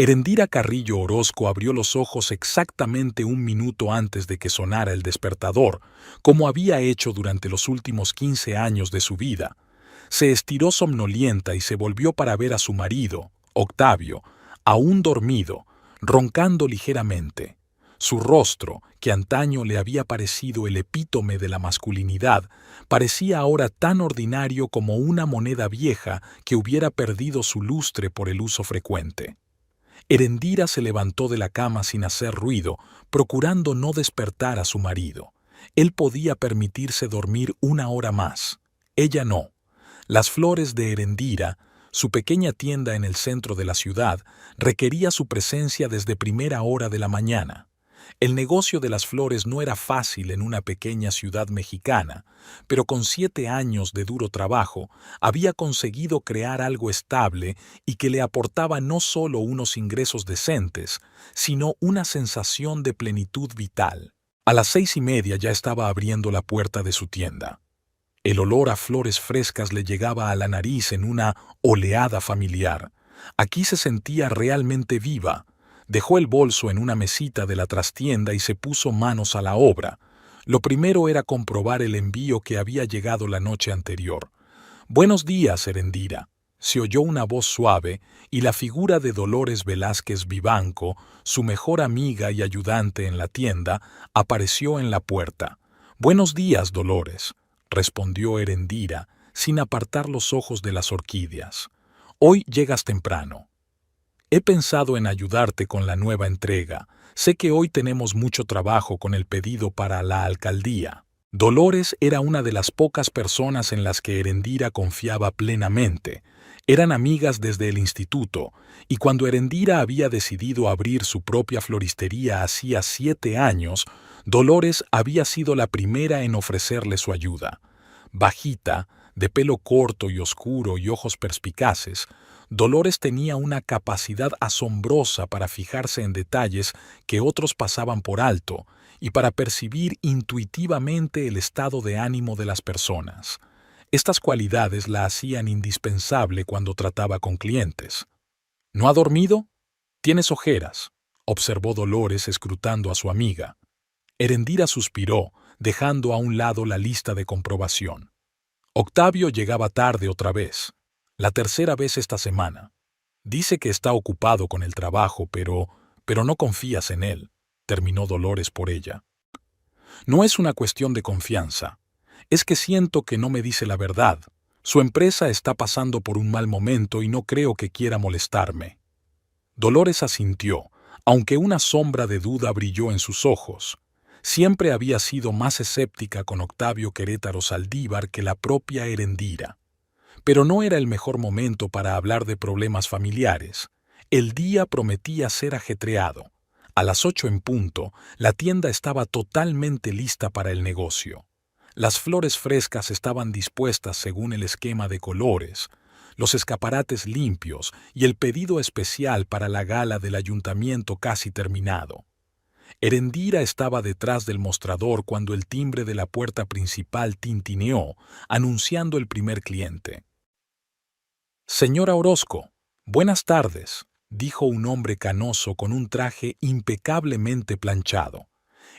Erendira Carrillo Orozco abrió los ojos exactamente un minuto antes de que sonara el despertador, como había hecho durante los últimos 15 años de su vida. Se estiró somnolienta y se volvió para ver a su marido, Octavio, aún dormido, roncando ligeramente. Su rostro, que antaño le había parecido el epítome de la masculinidad, parecía ahora tan ordinario como una moneda vieja que hubiera perdido su lustre por el uso frecuente. Erendira se levantó de la cama sin hacer ruido, procurando no despertar a su marido. Él podía permitirse dormir una hora más. Ella no. Las flores de Erendira, su pequeña tienda en el centro de la ciudad, requería su presencia desde primera hora de la mañana. El negocio de las flores no era fácil en una pequeña ciudad mexicana, pero con 7 años de duro trabajo había conseguido crear algo estable y que le aportaba no solo unos ingresos decentes, sino una sensación de plenitud vital. A las 6:30 ya estaba abriendo la puerta de su tienda. El olor a flores frescas le llegaba a la nariz en una oleada familiar. Aquí se sentía realmente viva. Dejó el bolso en una mesita de la trastienda y se puso manos a la obra. Lo primero era comprobar el envío que había llegado la noche anterior. «Buenos días, Erendira», se oyó una voz suave y la figura de Dolores Velázquez Vivanco, su mejor amiga y ayudante en la tienda, apareció en la puerta. «Buenos días, Dolores», respondió Erendira, sin apartar los ojos de las orquídeas. «Hoy llegas temprano. He pensado en ayudarte con la nueva entrega. Sé que hoy tenemos mucho trabajo con el pedido para la alcaldía». Dolores era una de las pocas personas en las que Erendira confiaba plenamente. Eran amigas desde el instituto, y cuando Erendira había decidido abrir su propia floristería hacía 7 años, Dolores había sido la primera en ofrecerle su ayuda. Bajita, de pelo corto y oscuro y ojos perspicaces, Dolores tenía una capacidad asombrosa para fijarse en detalles que otros pasaban por alto y para percibir intuitivamente el estado de ánimo de las personas. Estas cualidades la hacían indispensable cuando trataba con clientes. «¿No ha dormido? Tienes ojeras», observó Dolores escrutando a su amiga. Erendira suspiró, dejando a un lado la lista de comprobación. Octavio llegaba tarde otra vez. La tercera vez esta semana. Dice que está ocupado con el trabajo, pero no confías en él, terminó Dolores por ella. No es una cuestión de confianza. Es que siento que no me dice la verdad. Su empresa está pasando por un mal momento y no creo que quiera molestarme. Dolores asintió, aunque una sombra de duda brilló en sus ojos. Siempre había sido más escéptica con Octavio Querétaro Saldívar que la propia Erendira. Pero no era el mejor momento para hablar de problemas familiares. El día prometía ser ajetreado. A las 8 en punto, la tienda estaba totalmente lista para el negocio. Las flores frescas estaban dispuestas según el esquema de colores, los escaparates limpios y el pedido especial para la gala del ayuntamiento casi terminado. Erendira estaba detrás del mostrador cuando el timbre de la puerta principal tintineó, anunciando el primer cliente. «Señora Orozco, buenas tardes», dijo un hombre canoso con un traje impecablemente planchado.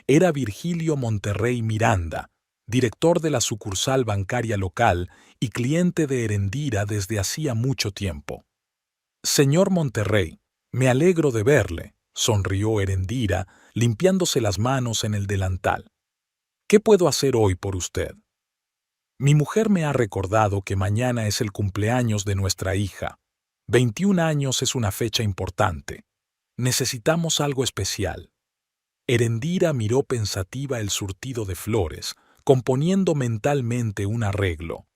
Era Virgilio Monterrey Miranda, director de la sucursal bancaria local y cliente de Erendira desde hacía mucho tiempo. «Señor Monterrey, me alegro de verle», sonrió Erendira, limpiándose las manos en el delantal. «¿Qué puedo hacer hoy por usted?» «Mi mujer me ha recordado que mañana es el cumpleaños de nuestra hija. 21 años es una fecha importante. Necesitamos algo especial». Erendira miró pensativa el surtido de flores, componiendo mentalmente un arreglo.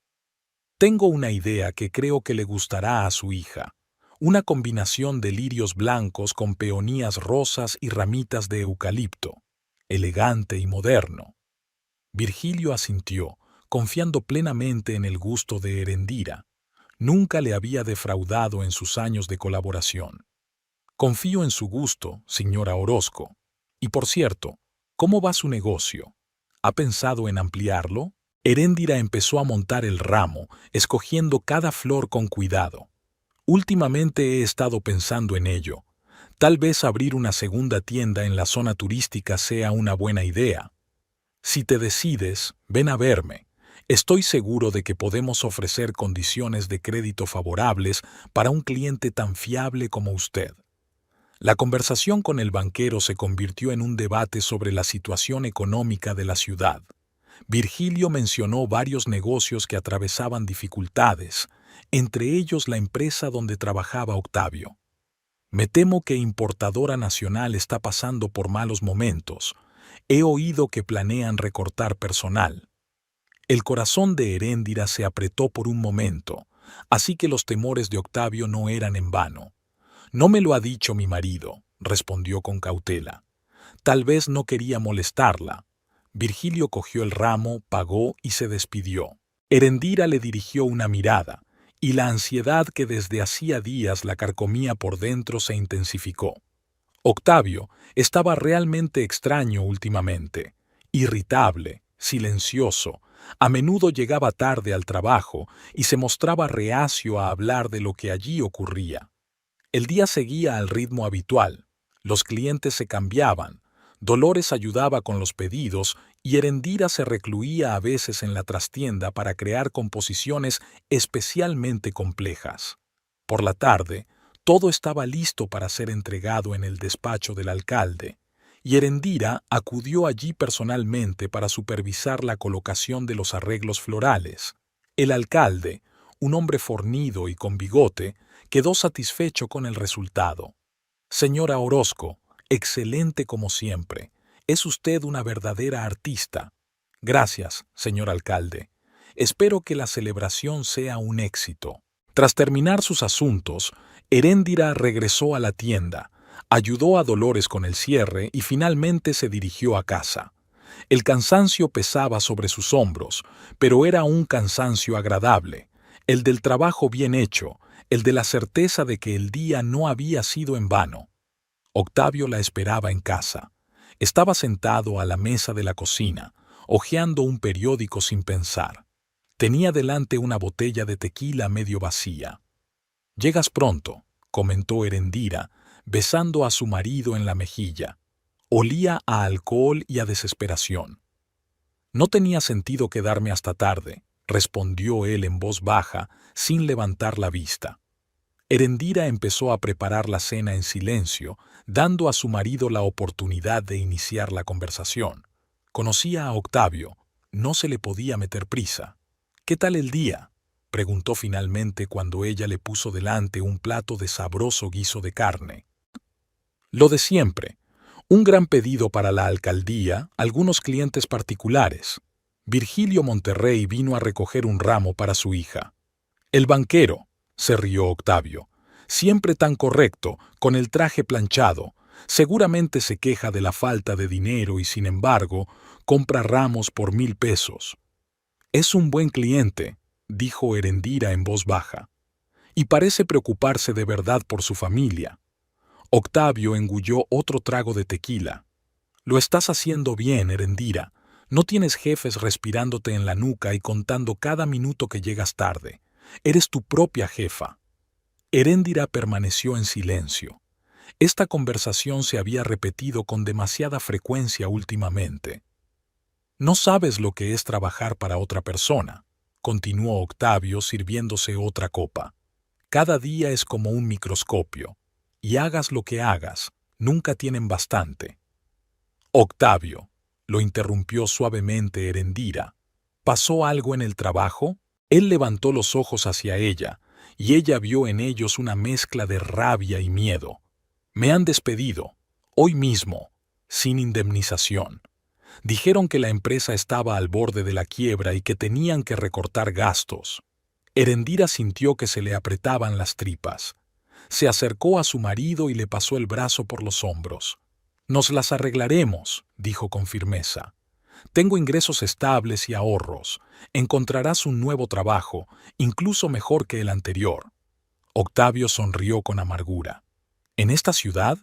«Tengo una idea que creo que le gustará a su hija. Una combinación de lirios blancos con peonías rosas y ramitas de eucalipto. Elegante y moderno». Virgilio asintió, confiando plenamente en el gusto de Erendira. Nunca le había defraudado en sus años de colaboración. «Confío en su gusto, señora Orozco. Y por cierto, ¿cómo va su negocio? ¿Ha pensado en ampliarlo?» Erendira empezó a montar el ramo, escogiendo cada flor con cuidado. «Últimamente he estado pensando en ello. Tal vez abrir una segunda tienda en la zona turística sea una buena idea. Si te decides, ven a verme. Estoy seguro de que podemos ofrecer condiciones de crédito favorables para un cliente tan fiable como usted. La conversación con el banquero se convirtió en un debate sobre la situación económica de la ciudad. Virgilio mencionó varios negocios que atravesaban dificultades, entre ellos la empresa donde trabajaba Octavio. Me temo que Importadora Nacional está pasando por malos momentos. He oído que planean recortar personal. El corazón de Heréndira se apretó por un momento, así que los temores de Octavio no eran en vano. No me lo ha dicho mi marido, respondió con cautela. Tal vez no quería molestarla. Virgilio cogió el ramo, pagó y se despidió. Heréndira le dirigió una mirada, y la ansiedad que desde hacía días la carcomía por dentro se intensificó. Octavio estaba realmente extraño últimamente, irritable, silencioso, a menudo llegaba tarde al trabajo y se mostraba reacio a hablar de lo que allí ocurría. El día seguía al ritmo habitual, los clientes se cambiaban, Dolores ayudaba con los pedidos y Heréndira se recluía a veces en la trastienda para crear composiciones especialmente complejas. Por la tarde, todo estaba listo para ser entregado en el despacho del alcalde, y Heréndira acudió allí personalmente para supervisar la colocación de los arreglos florales. El alcalde, un hombre fornido y con bigote, quedó satisfecho con el resultado. Señora Orozco, excelente como siempre. Es usted una verdadera artista. Gracias, señor alcalde. Espero que la celebración sea un éxito. Tras terminar sus asuntos, Heréndira regresó a la tienda, ayudó a Dolores con el cierre y finalmente se dirigió a casa. El cansancio pesaba sobre sus hombros, pero era un cansancio agradable, el del trabajo bien hecho, el de la certeza de que el día no había sido en vano. Octavio la esperaba en casa. Estaba sentado a la mesa de la cocina, hojeando un periódico sin pensar. Tenía delante una botella de tequila medio vacía. «Llegas pronto», comentó Heréndira, besando a su marido en la mejilla. Olía a alcohol y a desesperación. «No tenía sentido quedarme hasta tarde», respondió él en voz baja, sin levantar la vista. Heréndira empezó a preparar la cena en silencio, dando a su marido la oportunidad de iniciar la conversación. Conocía a Octavio, no se le podía meter prisa. «¿Qué tal el día?», preguntó finalmente cuando ella le puso delante un plato de sabroso guiso de carne. «Lo de siempre. Un gran pedido para la alcaldía, algunos clientes particulares. Virgilio Monterrey vino a recoger un ramo para su hija». «El banquero», se rió Octavio, «siempre tan correcto, con el traje planchado. Seguramente se queja de la falta de dinero y, sin embargo, compra ramos por 1,000 pesos». «Es un buen cliente», dijo Heréndira en voz baja, «y parece preocuparse de verdad por su familia». Octavio engulló otro trago de tequila. «Lo estás haciendo bien, Heréndira. No tienes jefes respirándote en la nuca y contando cada minuto que llegas tarde. Eres tu propia jefa». Heréndira permaneció en silencio. Esta conversación se había repetido con demasiada frecuencia últimamente. «No sabes lo que es trabajar para otra persona», continuó Octavio sirviéndose otra copa. «Cada día es como un microscopio, y hagas lo que hagas, nunca tienen bastante». «Octavio», lo interrumpió suavemente Heréndira, «¿pasó algo en el trabajo?». Él levantó los ojos hacia ella, y ella vio en ellos una mezcla de rabia y miedo. «Me han despedido, hoy mismo, sin indemnización. Dijeron que la empresa estaba al borde de la quiebra y que tenían que recortar gastos». Heréndira sintió que se le apretaban las tripas. Se acercó a su marido y le pasó el brazo por los hombros. «Nos las arreglaremos», dijo con firmeza. «Tengo ingresos estables y ahorros. Encontrarás un nuevo trabajo, incluso mejor que el anterior». Octavio sonrió con amargura. «¿En esta ciudad?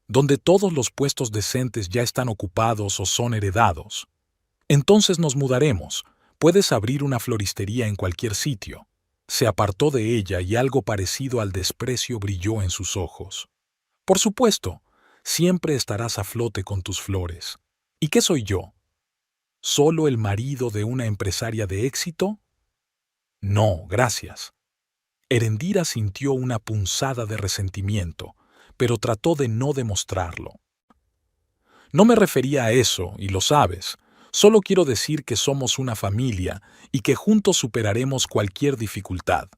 Donde todos los puestos decentes ya están ocupados o son heredados. Entonces nos mudaremos. Puedes abrir una floristería en cualquier sitio». Se apartó de ella y algo parecido al desprecio brilló en sus ojos. Por supuesto, siempre estarás a flote con tus flores. ¿Y qué soy yo? ¿Solo el marido de una empresaria de éxito? No, gracias. Erendira sintió una punzada de resentimiento, pero trató de no demostrarlo. No me refería a eso, y lo sabes. Solo quiero decir que somos una familia y que juntos superaremos cualquier dificultad.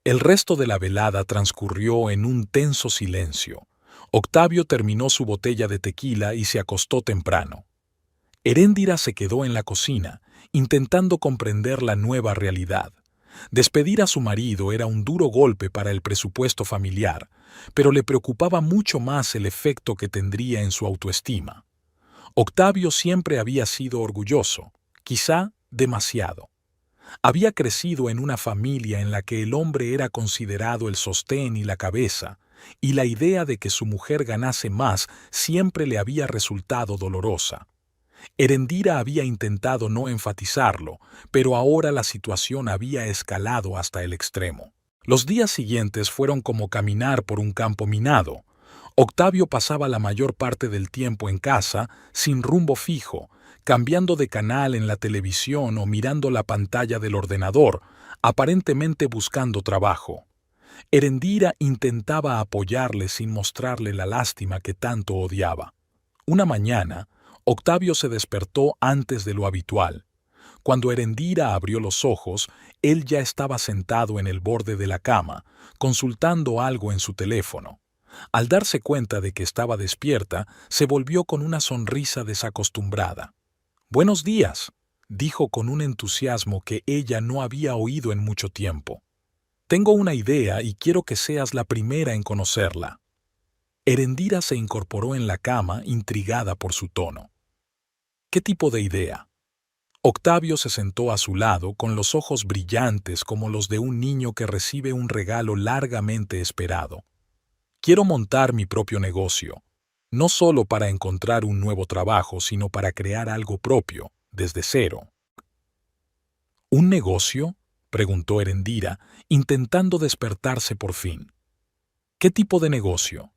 El resto de la velada transcurrió en un tenso silencio. Octavio terminó su botella de tequila y se acostó temprano. Heréndira se quedó en la cocina, intentando comprender la nueva realidad. Despedir a su marido era un duro golpe para el presupuesto familiar, pero le preocupaba mucho más el efecto que tendría en su autoestima. Octavio siempre había sido orgulloso, quizá demasiado. Había crecido en una familia en la que el hombre era considerado el sostén y la cabeza, y la idea de que su mujer ganase más siempre le había resultado dolorosa. Erendira había intentado no enfatizarlo, pero ahora la situación había escalado hasta el extremo. Los días siguientes fueron como caminar por un campo minado. Octavio pasaba la mayor parte del tiempo en casa, sin rumbo fijo, cambiando de canal en la televisión o mirando la pantalla del ordenador, aparentemente buscando trabajo. Erendira intentaba apoyarle sin mostrarle la lástima que tanto odiaba. Una mañana, Octavio se despertó antes de lo habitual. Cuando Erendira abrió los ojos, él ya estaba sentado en el borde de la cama, consultando algo en su teléfono. Al darse cuenta de que estaba despierta, se volvió con una sonrisa desacostumbrada. «Buenos días», dijo con un entusiasmo que ella no había oído en mucho tiempo. «Tengo una idea y quiero que seas la primera en conocerla». Erendira se incorporó en la cama, intrigada por su tono. ¿Qué tipo de idea? Octavio se sentó a su lado con los ojos brillantes como los de un niño que recibe un regalo largamente esperado. Quiero montar mi propio negocio, no solo para encontrar un nuevo trabajo, sino para crear algo propio, desde cero. ¿Un negocio?, preguntó Erendira, intentando despertarse por fin. ¿Qué tipo de negocio?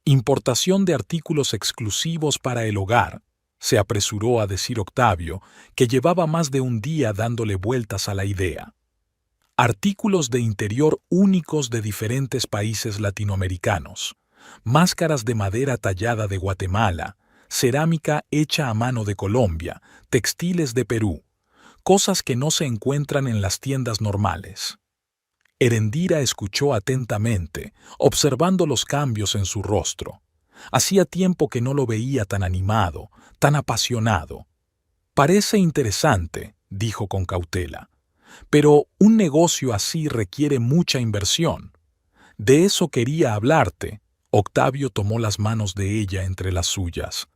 Importación de artículos exclusivos para el hogar, se apresuró a decir Octavio, que llevaba más de un día dándole vueltas a la idea. Artículos de interior únicos de diferentes países latinoamericanos, máscaras de madera tallada de Guatemala, cerámica hecha a mano de Colombia, textiles de Perú, cosas que no se encuentran en las tiendas normales. Erendira escuchó atentamente, observando los cambios en su rostro. Hacía tiempo que no lo veía tan animado, tan apasionado. «Parece interesante», dijo con cautela, «pero un negocio así requiere mucha inversión. De eso quería hablarte». Octavio tomó las manos de ella entre las suyas.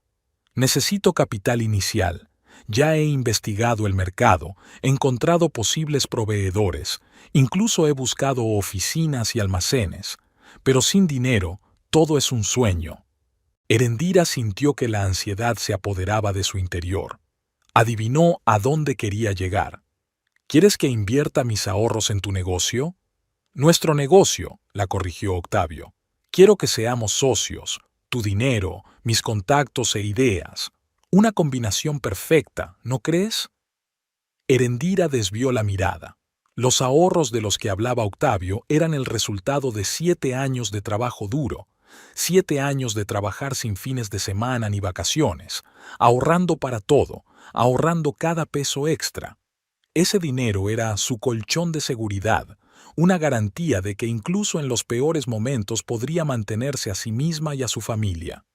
«Necesito capital inicial. Ya he investigado el mercado, he encontrado posibles proveedores, incluso he buscado oficinas y almacenes. Pero sin dinero, todo es un sueño». Erendira sintió que la ansiedad se apoderaba de su interior. Adivinó a dónde quería llegar. ¿Quieres que invierta mis ahorros en tu negocio? Nuestro negocio, la corrigió Octavio. Quiero que seamos socios, tu dinero, mis contactos e ideas. Una combinación perfecta, ¿no crees? Erendira desvió la mirada. Los ahorros de los que hablaba Octavio eran el resultado de 7 años de trabajo duro, 7 años de trabajar sin fines de semana ni vacaciones, ahorrando para todo, ahorrando cada peso extra. Ese dinero era su colchón de seguridad, una garantía de que incluso en los peores momentos podría mantenerse a sí misma y a su familia.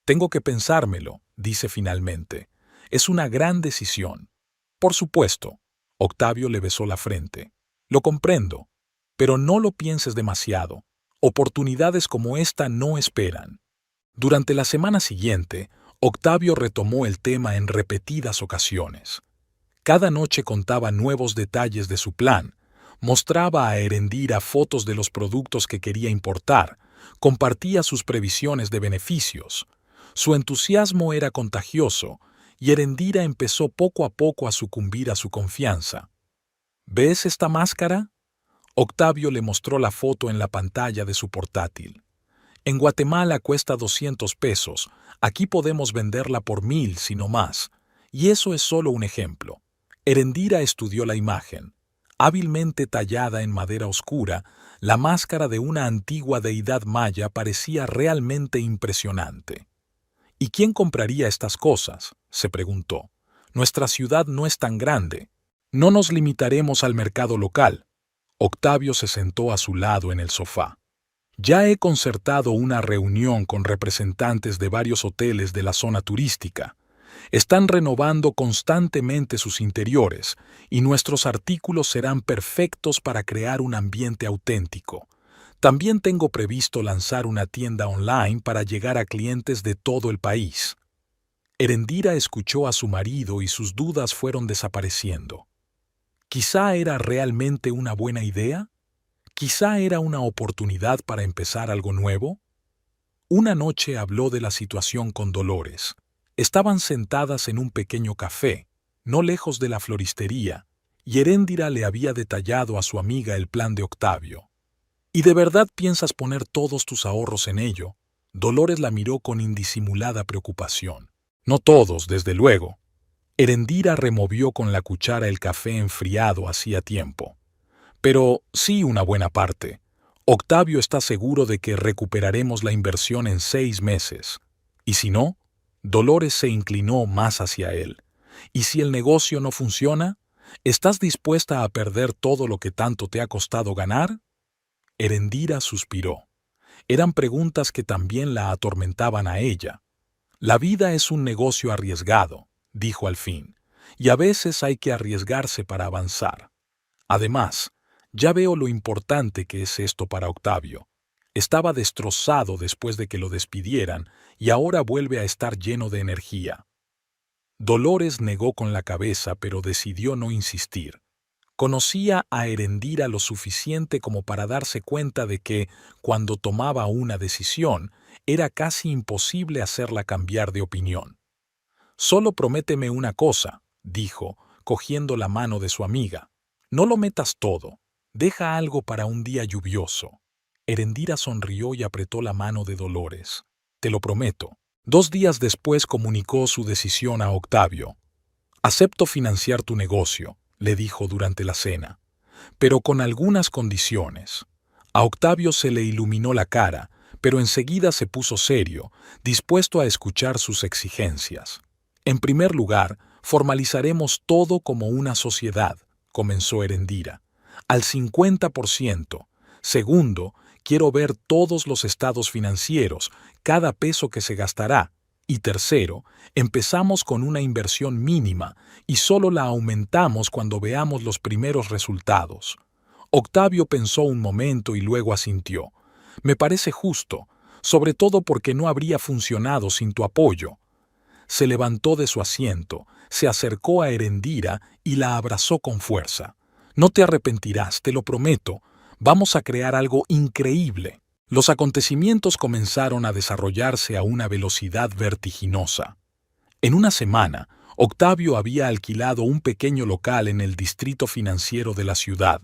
«Tengo que pensármelo», dice finalmente. «Es una gran decisión». «Por supuesto», Octavio le besó la frente. «Lo comprendo, pero no lo pienses demasiado. Oportunidades como esta no esperan». Durante la semana siguiente, Octavio retomó el tema en repetidas ocasiones. Cada noche contaba nuevos detalles de su plan, mostraba a Erendira fotos de los productos que quería importar, compartía sus previsiones de beneficios. Su entusiasmo era contagioso, y Erendira empezó poco a poco a sucumbir a su confianza. «¿Ves esta máscara?». Octavio le mostró la foto en la pantalla de su portátil. En Guatemala cuesta 200 pesos, aquí podemos venderla por 1000 si no más. Y eso es solo un ejemplo. Erendira estudió la imagen. Hábilmente tallada en madera oscura, la máscara de una antigua deidad maya parecía realmente impresionante. ¿Y quién compraría estas cosas?, se preguntó. Nuestra ciudad no es tan grande. No nos limitaremos al mercado local. Octavio se sentó a su lado en el sofá. Ya he concertado una reunión con representantes de varios hoteles de la zona turística. Están renovando constantemente sus interiores y nuestros artículos serán perfectos para crear un ambiente auténtico. También tengo previsto lanzar una tienda online para llegar a clientes de todo el país. Erendira escuchó a su marido y sus dudas fueron desapareciendo. ¿Quizá era realmente una buena idea? ¿Quizá era una oportunidad para empezar algo nuevo? Una noche habló de la situación con Dolores. Estaban sentadas en un pequeño café, no lejos de la floristería, y Erendira le había detallado a su amiga el plan de Octavio. ¿Y de verdad piensas poner todos tus ahorros en ello? Dolores la miró con indisimulada preocupación. No todos, desde luego. Erendira removió con la cuchara el café enfriado hacía tiempo. Pero sí una buena parte. Octavio está seguro de que recuperaremos la inversión en 6 meses. ¿Y si no? Dolores se inclinó más hacia él. ¿Y si el negocio no funciona? ¿Estás dispuesta a perder todo lo que tanto te ha costado ganar? Erendira suspiró. Eran preguntas que también la atormentaban a ella. La vida es un negocio arriesgado, dijo al fin, y a veces hay que arriesgarse para avanzar. Además, ya veo lo importante que es esto para Octavio. Estaba destrozado después de que lo despidieran y ahora vuelve a estar lleno de energía. Dolores negó con la cabeza, pero decidió no insistir. Conocía a Erendira lo suficiente como para darse cuenta de que, cuando tomaba una decisión, era casi imposible hacerla cambiar de opinión. «Solo prométeme una cosa», dijo, cogiendo la mano de su amiga. «No lo metas todo. Deja algo para un día lluvioso». Erendira sonrió y apretó la mano de Dolores. «Te lo prometo». 2 días después comunicó su decisión a Octavio. «Acepto financiar tu negocio», le dijo durante la cena, «pero con algunas condiciones». A Octavio se le iluminó la cara, pero enseguida se puso serio, dispuesto a escuchar sus exigencias. «En primer lugar, formalizaremos todo como una sociedad», comenzó Erendira, «al 50%. Segundo, quiero ver todos los estados financieros, cada peso que se gastará. Y tercero, empezamos con una inversión mínima y solo la aumentamos cuando veamos los primeros resultados». Octavio pensó un momento y luego asintió. «Me parece justo, sobre todo porque no habría funcionado sin tu apoyo». Se levantó de su asiento, se acercó a Erendira y la abrazó con fuerza. «No te arrepentirás, te lo prometo. Vamos a crear algo increíble». Los acontecimientos comenzaron a desarrollarse a una velocidad vertiginosa. En una semana, Octavio había alquilado un pequeño local en el distrito financiero de la ciudad,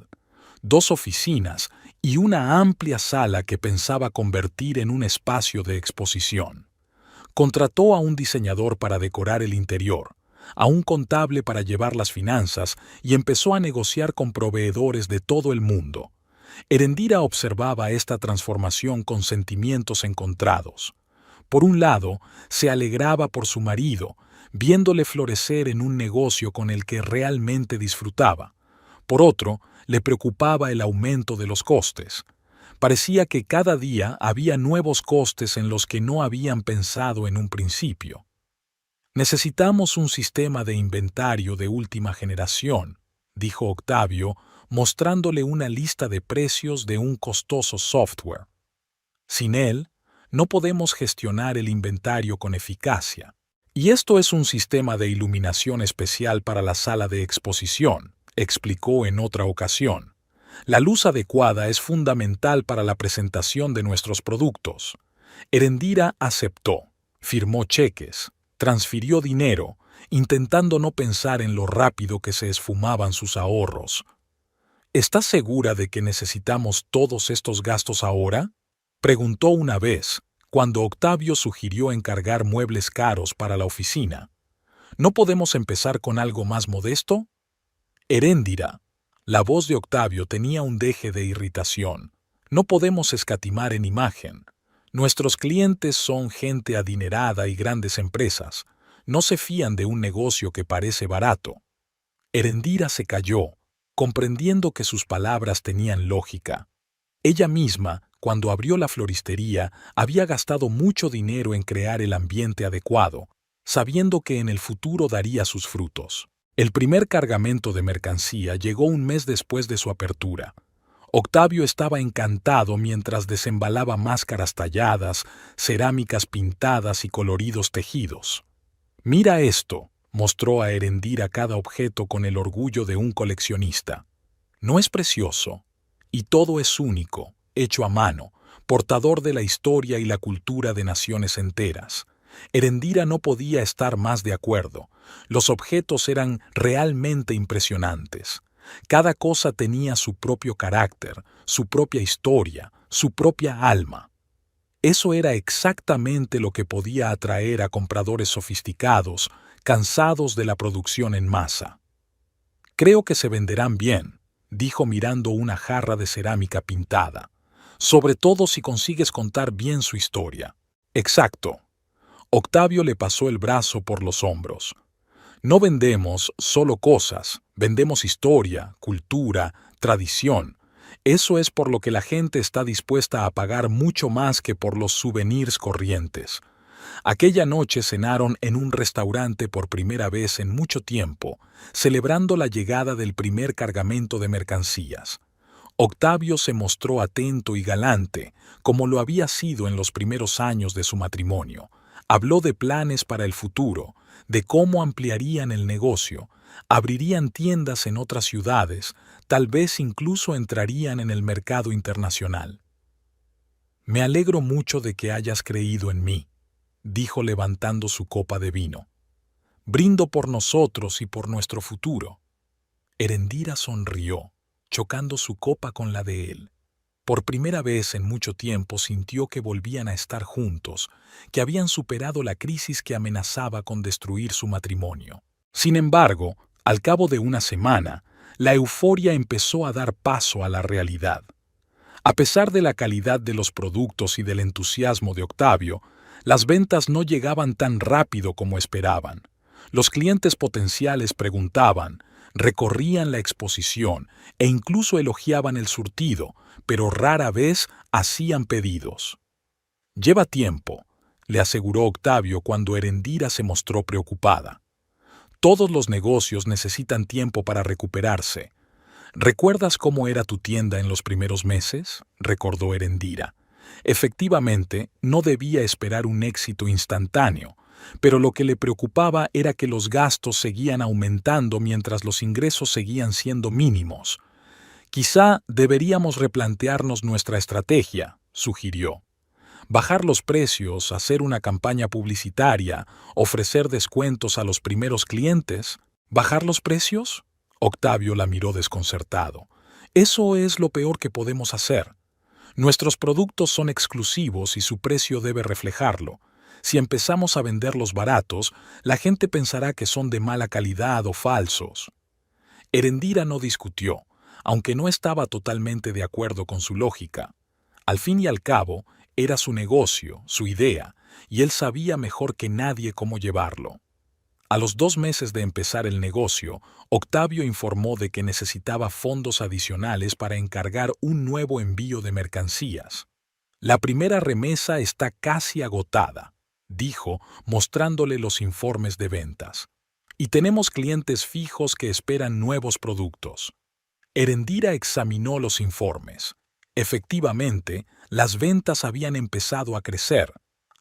2 oficinas y una amplia sala que pensaba convertir en un espacio de exposición. Contrató a un diseñador para decorar el interior, a un contable para llevar las finanzas y empezó a negociar con proveedores de todo el mundo. Erendira observaba esta transformación con sentimientos encontrados. Por un lado, se alegraba por su marido, viéndole florecer en un negocio con el que realmente disfrutaba. Por otro, le preocupaba el aumento de los costes. Parecía que cada día había nuevos costes en los que no habían pensado en un principio. «Necesitamos un sistema de inventario de última generación», dijo Octavio, mostrándole una lista de precios de un costoso software. «Sin él, no podemos gestionar el inventario con eficacia. Y esto es un sistema de iluminación especial para la sala de exposición», explicó en otra ocasión. «La luz adecuada es fundamental para la presentación de nuestros productos». Erendira aceptó, firmó cheques, transfirió dinero, intentando no pensar en lo rápido que se esfumaban sus ahorros. «¿Estás segura de que necesitamos todos estos gastos ahora?», Preguntó una vez, cuando Octavio sugirió encargar muebles caros para la oficina. ¿No podemos empezar con algo más modesto? Heréndira. La voz de Octavio tenía un deje de irritación. No podemos escatimar en imagen. Nuestros clientes son gente adinerada y grandes empresas. No se fían de un negocio que parece barato. Herendira se calló, comprendiendo que sus palabras tenían lógica. Ella misma, cuando abrió la floristería, había gastado mucho dinero en crear el ambiente adecuado, sabiendo que en el futuro daría sus frutos. El primer cargamento de mercancía llegó un mes después de su apertura. Octavio estaba encantado mientras desembalaba máscaras talladas, cerámicas pintadas y coloridos tejidos. «Mira esto», mostró a Herendira cada objeto con el orgullo de un coleccionista. «¿No es precioso? Y todo es único, hecho a mano, portador de la historia y la cultura de naciones enteras». Herendira no podía estar más de acuerdo. Los objetos eran realmente impresionantes. Cada cosa tenía su propio carácter, su propia historia, su propia alma. Eso era exactamente lo que podía atraer a compradores sofisticados, cansados de la producción en masa. «Creo que se venderán bien», dijo mirando una jarra de cerámica pintada. «Sobre todo si consigues contar bien su historia». «Exacto». Octavio le pasó el brazo por los hombros. «No vendemos solo cosas, vendemos historia, cultura, tradición. Eso es por lo que la gente está dispuesta a pagar mucho más que por los souvenirs corrientes». Aquella noche cenaron en un restaurante por primera vez en mucho tiempo, celebrando la llegada del primer cargamento de mercancías. Octavio se mostró atento y galante, como lo había sido en los primeros años de su matrimonio. Habló de planes para el futuro, de cómo ampliarían el negocio, abrirían tiendas en otras ciudades, tal vez incluso entrarían en el mercado internacional. «Me alegro mucho de que hayas creído en mí», dijo levantando su copa de vino. «Brindo por nosotros y por nuestro futuro». Herendira sonrió, chocando su copa con la de él. Por primera vez en mucho tiempo sintió que volvían a estar juntos, que habían superado la crisis que amenazaba con destruir su matrimonio. Sin embargo, al cabo de una semana, la euforia empezó a dar paso a la realidad. A pesar de la calidad de los productos y del entusiasmo de Octavio, las ventas no llegaban tan rápido como esperaban. Los clientes potenciales preguntaban, recorrían la exposición e incluso elogiaban el surtido, pero rara vez hacían pedidos. «Lleva tiempo», le aseguró Octavio cuando Herendira se mostró preocupada. «Todos los negocios necesitan tiempo para recuperarse». «¿Recuerdas cómo era tu tienda en los primeros meses?», recordó Herendira. Efectivamente, no debía esperar un éxito instantáneo, pero lo que le preocupaba era que los gastos seguían aumentando mientras los ingresos seguían siendo mínimos. «Quizá deberíamos replantearnos nuestra estrategia», sugirió. «Bajar los precios, hacer una campaña publicitaria, ofrecer descuentos a los primeros clientes». «¿Bajar los precios?», Octavio la miró desconcertado. «Eso es lo peor que podemos hacer. Nuestros productos son exclusivos y su precio debe reflejarlo. Si empezamos a venderlos baratos, la gente pensará que son de mala calidad o falsos». Herendira no discutió, aunque no estaba totalmente de acuerdo con su lógica. Al fin y al cabo, era su negocio, su idea, y él sabía mejor que nadie cómo llevarlo. A los 2 meses de empezar el negocio, Octavio informó de que necesitaba fondos adicionales para encargar un nuevo envío de mercancías. «La primera remesa está casi agotada», dijo, mostrándole los informes de ventas. «Y tenemos clientes fijos que esperan nuevos productos». Herendira examinó los informes. Efectivamente, las ventas habían empezado a crecer,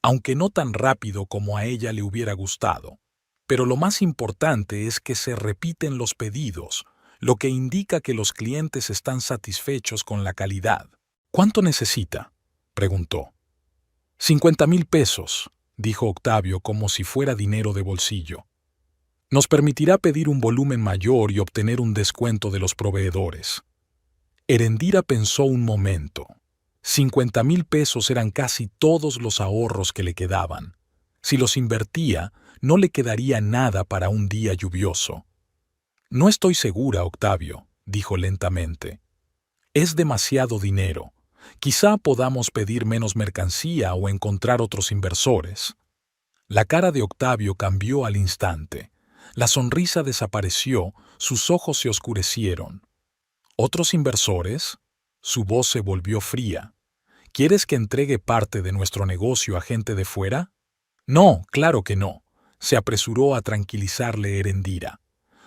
aunque no tan rápido como a ella le hubiera gustado. Pero lo más importante es que se repiten los pedidos, lo que indica que los clientes están satisfechos con la calidad. «¿Cuánto necesita?», preguntó. «50,000 pesos», dijo Octavio como si fuera dinero de bolsillo. «Nos permitirá pedir un volumen mayor y obtener un descuento de los proveedores». Herendira pensó un momento. 50.000 pesos eran casi todos los ahorros que le quedaban. Si los invertía, no le quedaría nada para un día lluvioso. No estoy segura, Octavio, dijo lentamente. Es demasiado dinero. Quizá podamos pedir menos mercancía o encontrar otros inversores. La cara de Octavio cambió al instante. La sonrisa desapareció, sus ojos se oscurecieron. ¿Otros inversores? Su voz se volvió fría. ¿Quieres que entregue parte de nuestro negocio a gente de fuera? No, claro que no, se apresuró a tranquilizarle Erendira.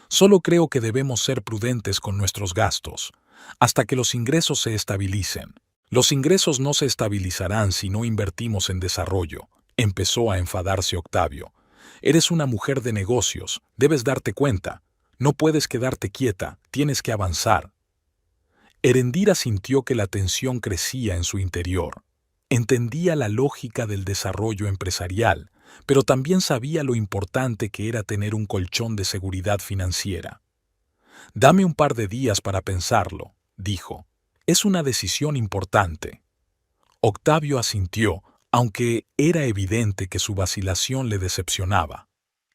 Solo creo que debemos ser prudentes con nuestros gastos, hasta que los ingresos se estabilicen. Los ingresos no se estabilizarán si no invertimos en desarrollo, empezó a enfadarse Octavio. Eres una mujer de negocios, debes darte cuenta. No puedes quedarte quieta, tienes que avanzar. Erendira sintió que la tensión crecía en su interior. Entendía la lógica del desarrollo empresarial, pero también sabía lo importante que era tener un colchón de seguridad financiera. Dame un par de días para pensarlo, dijo. Es una decisión importante. Octavio asintió, aunque era evidente que su vacilación le decepcionaba.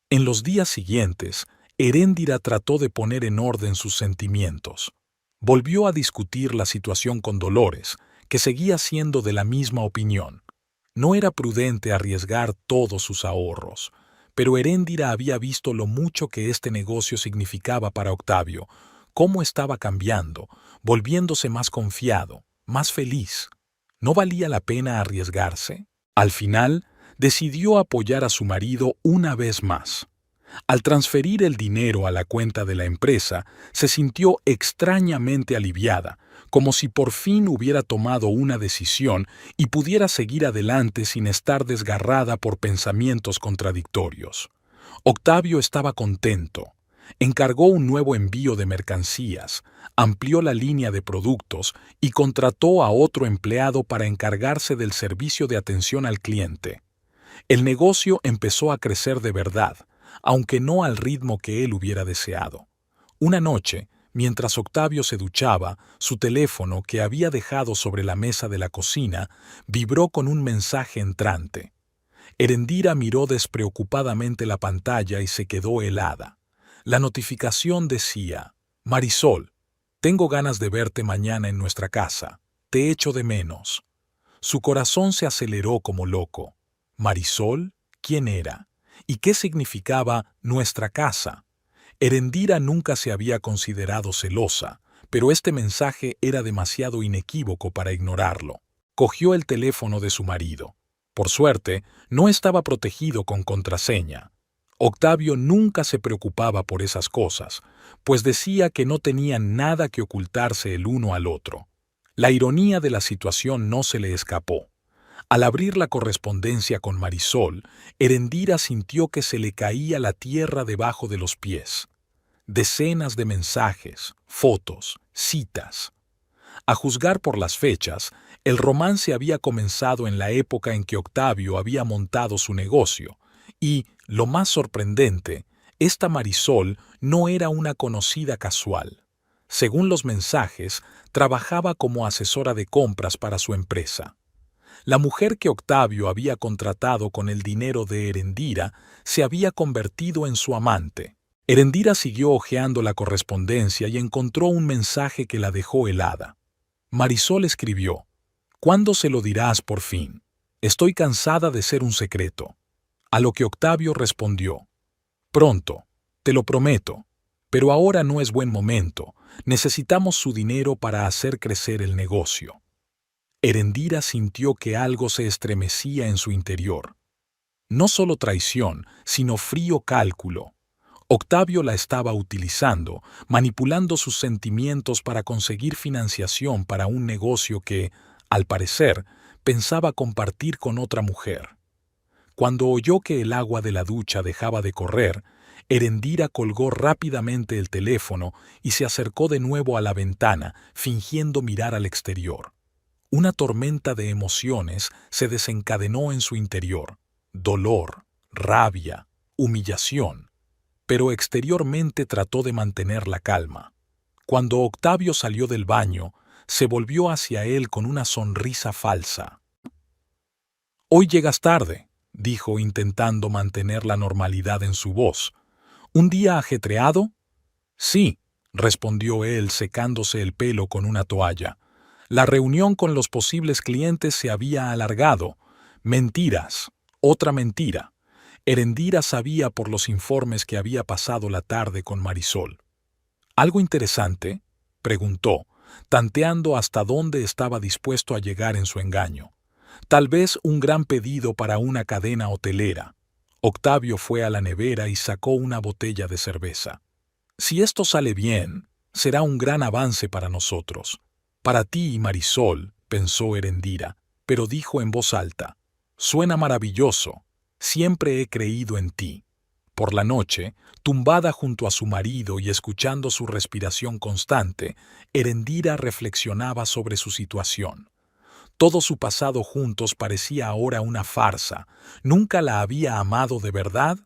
En los días siguientes, Erendira trató de poner en orden sus sentimientos. Volvió a discutir la situación con Dolores, que seguía siendo de la misma opinión. No era prudente arriesgar todos sus ahorros, pero Erendira había visto lo mucho que este negocio significaba para Octavio, cómo estaba cambiando, volviéndose más confiado, más feliz. ¿No valía la pena arriesgarse? Al final, decidió apoyar a su marido una vez más. Al transferir el dinero a la cuenta de la empresa, se sintió extrañamente aliviada, como si por fin hubiera tomado una decisión y pudiera seguir adelante sin estar desgarrada por pensamientos contradictorios. Octavio estaba contento. Encargó un nuevo envío de mercancías, amplió la línea de productos y contrató a otro empleado para encargarse del servicio de atención al cliente. El negocio empezó a crecer de verdad, aunque no al ritmo que él hubiera deseado. Una noche, mientras Octavio se duchaba, su teléfono, que había dejado sobre la mesa de la cocina, vibró con un mensaje entrante. Erendira miró despreocupadamente la pantalla y se quedó helada. La notificación decía: Marisol, tengo ganas de verte mañana en nuestra casa. Te echo de menos. Su corazón se aceleró como loco. ¿Marisol? ¿Quién era? ¿Y qué significaba nuestra casa? Erendira nunca se había considerado celosa, pero este mensaje era demasiado inequívoco para ignorarlo. Cogió el teléfono de su marido. Por suerte, no estaba protegido con contraseña. Octavio nunca se preocupaba por esas cosas, pues decía que no tenían nada que ocultarse el uno al otro. La ironía de la situación no se le escapó. Al abrir la correspondencia con Marisol, Erendira sintió que se le caía la tierra debajo de los pies. Decenas de mensajes, fotos, citas. A juzgar por las fechas, el romance había comenzado en la época en que Octavio había montado su negocio, y, lo más sorprendente, esta Marisol no era una conocida casual. Según los mensajes, trabajaba como asesora de compras para su empresa. La mujer que Octavio había contratado con el dinero de Erendira se había convertido en su amante. Erendira siguió hojeando la correspondencia y encontró un mensaje que la dejó helada. Marisol escribió: ¿Cuándo se lo dirás por fin? Estoy cansada de ser un secreto. A lo que Octavio respondió: Pronto, te lo prometo, pero ahora no es buen momento. Necesitamos su dinero para hacer crecer el negocio. Erendira sintió que algo se estremecía en su interior. No solo traición, sino frío cálculo. Octavio la estaba utilizando, manipulando sus sentimientos para conseguir financiación para un negocio que, al parecer, pensaba compartir con otra mujer. Cuando oyó que el agua de la ducha dejaba de correr, Erendira colgó rápidamente el teléfono y se acercó de nuevo a la ventana, fingiendo mirar al exterior. Una tormenta de emociones se desencadenó en su interior: dolor, rabia, humillación. Pero exteriormente trató de mantener la calma. Cuando Octavio salió del baño, se volvió hacia él con una sonrisa falsa. «Hoy llegas tarde», dijo intentando mantener la normalidad en su voz. «¿Un día ajetreado?» «Sí», respondió él secándose el pelo con una toalla. La reunión con los posibles clientes se había alargado. Mentiras, otra mentira. Erendira sabía por los informes que había pasado la tarde con Marisol. «¿Algo interesante?», preguntó, tanteando hasta dónde estaba dispuesto a llegar en su engaño. Tal vez un gran pedido para una cadena hotelera. Octavio fue a la nevera y sacó una botella de cerveza. «Si esto sale bien, será un gran avance para nosotros. Para ti y Marisol», pensó Erendira, pero dijo en voz alta: «Suena maravilloso. Siempre he creído en ti». Por la noche, tumbada junto a su marido y escuchando su respiración constante, Erendira reflexionaba sobre su situación. Todo su pasado juntos parecía ahora una farsa. ¿Nunca la había amado de verdad?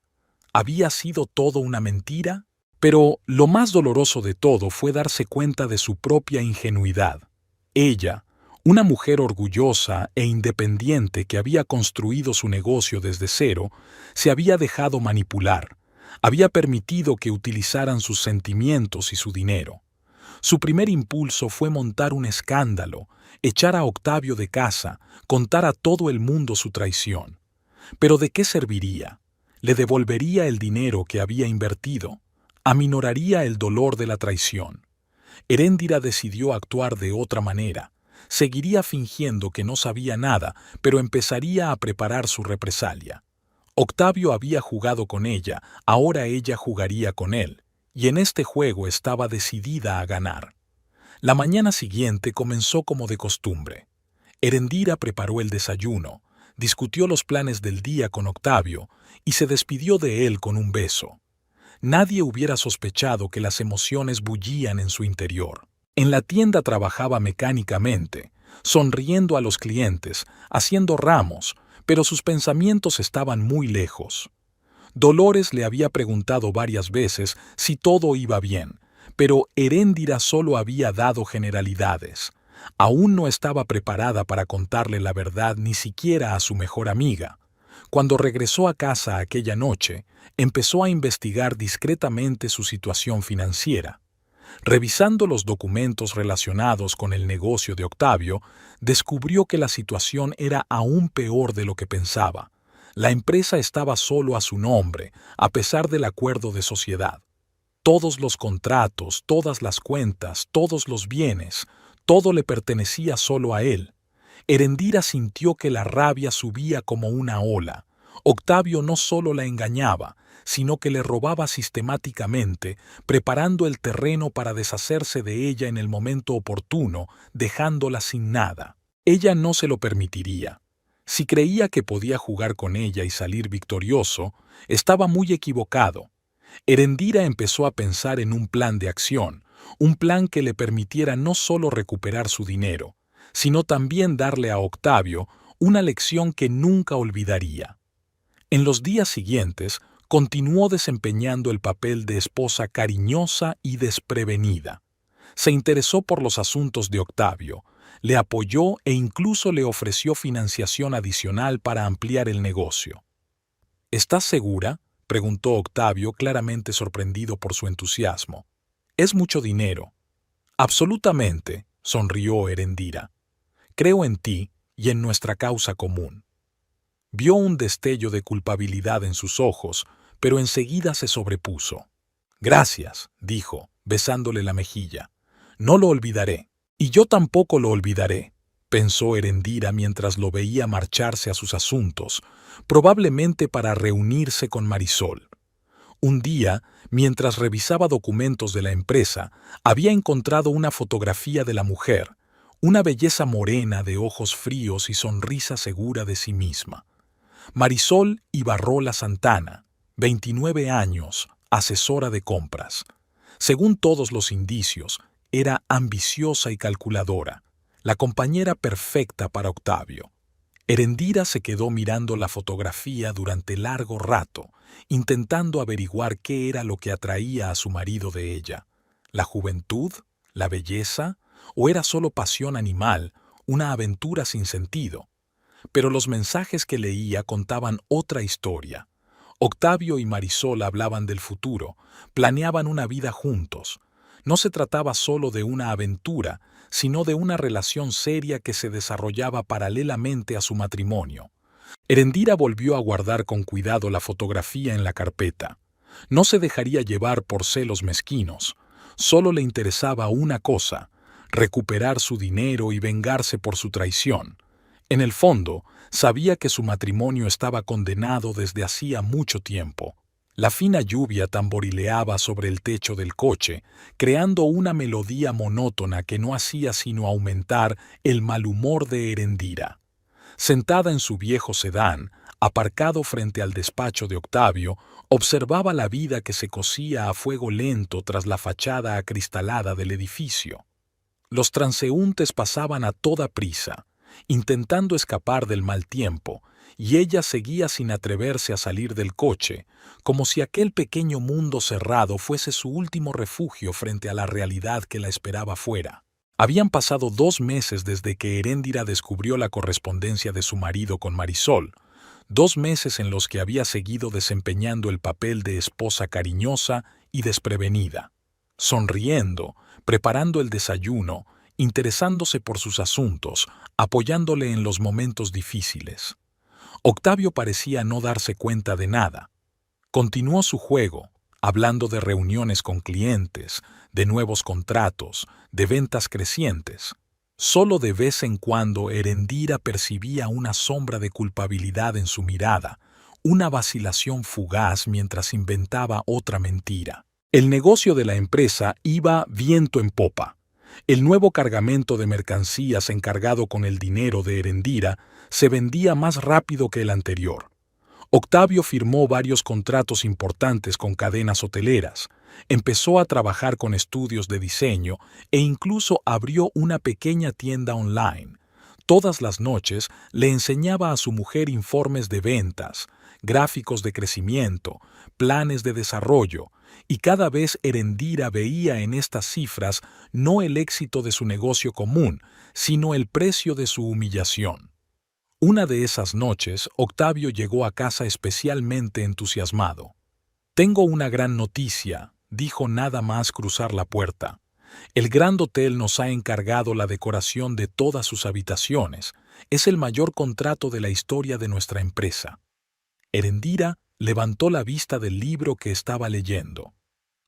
¿Había sido todo una mentira? Pero lo más doloroso de todo fue darse cuenta de su propia ingenuidad. Ella, una mujer orgullosa e independiente que había construido su negocio desde cero, se había dejado manipular, había permitido que utilizaran sus sentimientos y su dinero. Su primer impulso fue montar un escándalo, echar a Octavio de casa, contar a todo el mundo su traición. ¿Pero de qué serviría? ¿Le devolvería el dinero que había invertido? ¿Aminoraría el dolor de la traición? Erendira decidió actuar de otra manera. Seguiría fingiendo que no sabía nada, pero empezaría a preparar su represalia. Octavio había jugado con ella, ahora ella jugaría con él, y en este juego estaba decidida a ganar. La mañana siguiente comenzó como de costumbre. Erendira preparó el desayuno, discutió los planes del día con Octavio y se despidió de él con un beso. Nadie hubiera sospechado que las emociones bullían en su interior. En la tienda trabajaba mecánicamente, sonriendo a los clientes, haciendo ramos, pero sus pensamientos estaban muy lejos. Dolores le había preguntado varias veces si todo iba bien, pero Erendira solo había dado generalidades. Aún no estaba preparada para contarle la verdad ni siquiera a su mejor amiga. Cuando regresó a casa aquella noche, empezó a investigar discretamente su situación financiera. Revisando los documentos relacionados con el negocio de Octavio, descubrió que la situación era aún peor de lo que pensaba. La empresa estaba solo a su nombre, a pesar del acuerdo de sociedad. Todos los contratos, todas las cuentas, todos los bienes, todo le pertenecía solo a él. Erendira sintió que la rabia subía como una ola. Octavio no solo la engañaba, sino que le robaba sistemáticamente, preparando el terreno para deshacerse de ella en el momento oportuno, dejándola sin nada. Ella no se lo permitiría. Si creía que podía jugar con ella y salir victorioso, estaba muy equivocado. Erendira empezó a pensar en un plan de acción, un plan que le permitiera no solo recuperar su dinero, sino también darle a Octavio una lección que nunca olvidaría. En los días siguientes, continuó desempeñando el papel de esposa cariñosa y desprevenida. Se interesó por los asuntos de Octavio, le apoyó e incluso le ofreció financiación adicional para ampliar el negocio. «¿Estás segura?», preguntó Octavio, claramente sorprendido por su entusiasmo. «Es mucho dinero». «Absolutamente», sonrió Erendira. «Creo en ti y en nuestra causa común». Vio un destello de culpabilidad en sus ojos, pero enseguida se sobrepuso. «Gracias», dijo, besándole la mejilla. «No lo olvidaré». «Y yo tampoco lo olvidaré», pensó Erendira mientras lo veía marcharse a sus asuntos, probablemente para reunirse con Marisol. Un día, mientras revisaba documentos de la empresa, había encontrado una fotografía de la mujer, una belleza morena de ojos fríos y sonrisa segura de sí misma. Marisol Ibarrola Santana, 29 años, asesora de compras. Según todos los indicios, era ambiciosa y calculadora, la compañera perfecta para Octavio. Erendira se quedó mirando la fotografía durante largo rato, intentando averiguar qué era lo que atraía a su marido de ella. ¿La juventud? ¿La belleza? ¿O era solo pasión animal, una aventura sin sentido? Pero los mensajes que leía contaban otra historia. Octavio y Marisol hablaban del futuro, planeaban una vida juntos. No se trataba solo de una aventura, sino de una relación seria que se desarrollaba paralelamente a su matrimonio. Erendira volvió a guardar con cuidado la fotografía en la carpeta. No se dejaría llevar por celos mezquinos. Solo le interesaba una cosa: recuperar su dinero y vengarse por su traición. En el fondo, sabía que su matrimonio estaba condenado desde hacía mucho tiempo. La fina lluvia tamborileaba sobre el techo del coche, creando una melodía monótona que no hacía sino aumentar el mal humor de Erendira. Sentada en su viejo sedán, aparcado frente al despacho de Octavio, observaba la vida que se cocía a fuego lento tras la fachada acristalada del edificio. Los transeúntes pasaban a toda prisa, intentando escapar del mal tiempo, y ella seguía sin atreverse a salir del coche, como si aquel pequeño mundo cerrado fuese su último refugio frente a la realidad que la esperaba fuera. Habían pasado 2 meses desde que Erendira descubrió la correspondencia de su marido con Marisol, 2 meses en los que había seguido desempeñando el papel de esposa cariñosa y desprevenida, sonriendo, preparando el desayuno, interesándose por sus asuntos, apoyándole en los momentos difíciles. Octavio parecía no darse cuenta de nada. Continuó su juego, hablando de reuniones con clientes, de nuevos contratos, de ventas crecientes. Solo de vez en cuando Erendira percibía una sombra de culpabilidad en su mirada, una vacilación fugaz mientras inventaba otra mentira. El negocio de la empresa iba viento en popa. El nuevo cargamento de mercancías encargado con el dinero de Erendira se vendía más rápido que el anterior. Octavio firmó varios contratos importantes con cadenas hoteleras, empezó a trabajar con estudios de diseño e incluso abrió una pequeña tienda online. Todas las noches le enseñaba a su mujer informes de ventas, gráficos de crecimiento, planes de desarrollo, y cada vez Erendira veía en estas cifras no el éxito de su negocio común, sino el precio de su humillación. Una de esas noches, Octavio llegó a casa especialmente entusiasmado. «Tengo una gran noticia», dijo nada más cruzar la puerta. «El Grand Hotel nos ha encargado la decoración de todas sus habitaciones. Es el mayor contrato de la historia de nuestra empresa». Erendira levantó la vista del libro que estaba leyendo.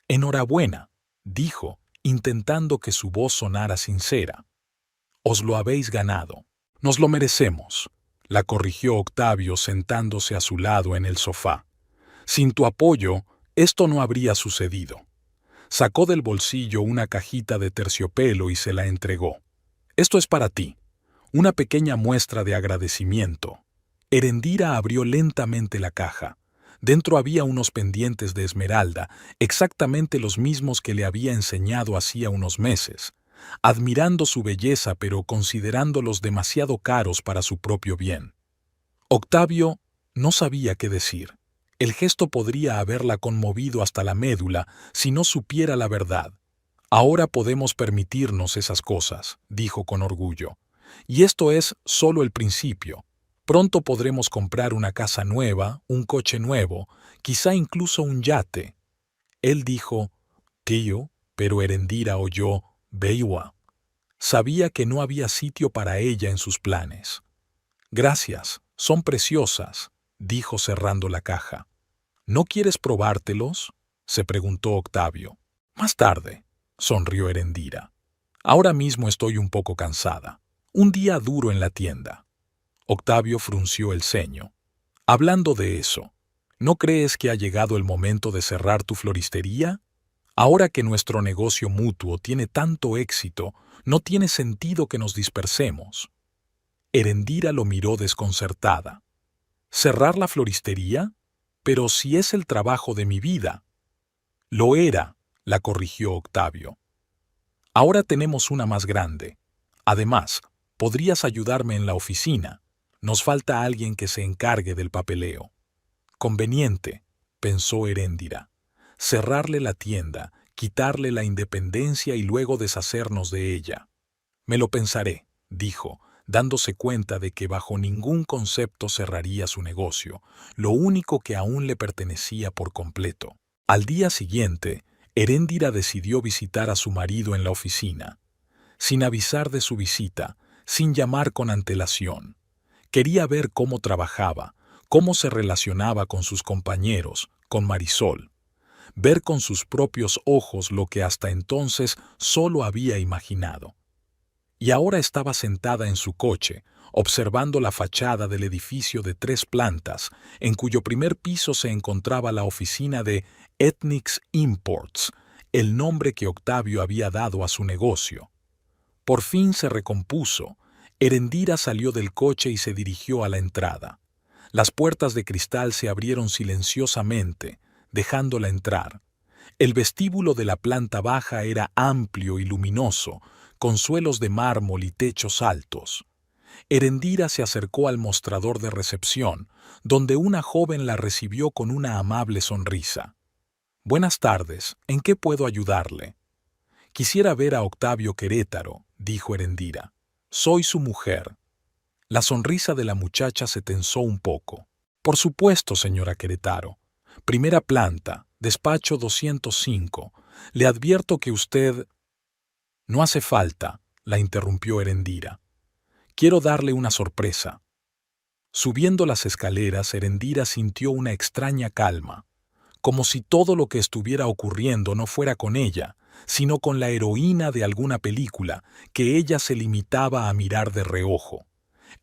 «Enhorabuena», dijo, intentando que su voz sonara sincera. «Os lo habéis ganado. Nos lo merecemos», la corrigió Octavio sentándose a su lado en el sofá. «Sin tu apoyo, esto no habría sucedido». Sacó del bolsillo una cajita de terciopelo y se la entregó. «Esto es para ti, una pequeña muestra de agradecimiento». Erendira abrió lentamente la caja. Dentro había unos pendientes de esmeralda, exactamente los mismos que le había enseñado hacía unos meses, admirando su belleza pero considerándolos demasiado caros para su propio bien. Octavio no sabía qué decir. El gesto podría haberla conmovido hasta la médula si no supiera la verdad. «Ahora podemos permitirnos esas cosas», dijo con orgullo. «Y esto es solo el principio. Pronto podremos comprar una casa nueva, un coche nuevo, quizá incluso un yate». Él dijo, «Tío», pero Erendira oyó, «Beiwa». Sabía que no había sitio para ella en sus planes. «Gracias, son preciosas», dijo cerrando la caja. «¿No quieres probártelos?», se preguntó Octavio. «Más tarde», sonrió Erendira. «Ahora mismo estoy un poco cansada. Un día duro en la tienda». Octavio frunció el ceño. «Hablando de eso, ¿no crees que ha llegado el momento de cerrar tu floristería? Ahora que nuestro negocio mutuo tiene tanto éxito, no tiene sentido que nos dispersemos». Erendira lo miró desconcertada. «¿Cerrar la floristería? Pero si es el trabajo de mi vida». «Lo era», la corrigió Octavio. «Ahora tenemos una más grande. Además, podrías ayudarme en la oficina. Nos falta alguien que se encargue del papeleo». «Conveniente», pensó Erendira. «Cerrarle la tienda, quitarle la independencia y luego deshacernos de ella». Me lo pensaré, dijo, dándose cuenta de que bajo ningún concepto cerraría su negocio, lo único que aún le pertenecía por completo. Al día siguiente, Heréndira decidió visitar a su marido en la oficina, sin avisar de su visita, sin llamar con antelación. Quería ver cómo trabajaba, cómo se relacionaba con sus compañeros, con Marisol. Ver con sus propios ojos lo que hasta entonces solo había imaginado. Y ahora estaba sentada en su coche, observando la fachada del edificio de 3 plantas, en cuyo primer piso se encontraba la oficina de Ethnix Imports, el nombre que Octavio había dado a su negocio. Por fin se recompuso. Heréndira salió del coche y se dirigió a la entrada. Las puertas de cristal se abrieron silenciosamente, dejándola entrar. El vestíbulo de la planta baja era amplio y luminoso, con suelos de mármol y techos altos. Heréndira se acercó al mostrador de recepción, donde una joven la recibió con una amable sonrisa. «Buenas tardes, ¿en qué puedo ayudarle?» «Quisiera ver a Octavio Querétaro», dijo Heréndira. «Soy su mujer». La sonrisa de la muchacha se tensó un poco. «Por supuesto, señora Querétaro. Primera planta, despacho 205. Le advierto que usted...» «No hace falta», la interrumpió Heréndira. «Quiero darle una sorpresa». Subiendo las escaleras, Heréndira sintió una extraña calma, como si todo lo que estuviera ocurriendo no fuera con ella, sino con la heroína de alguna película que ella se limitaba a mirar de reojo.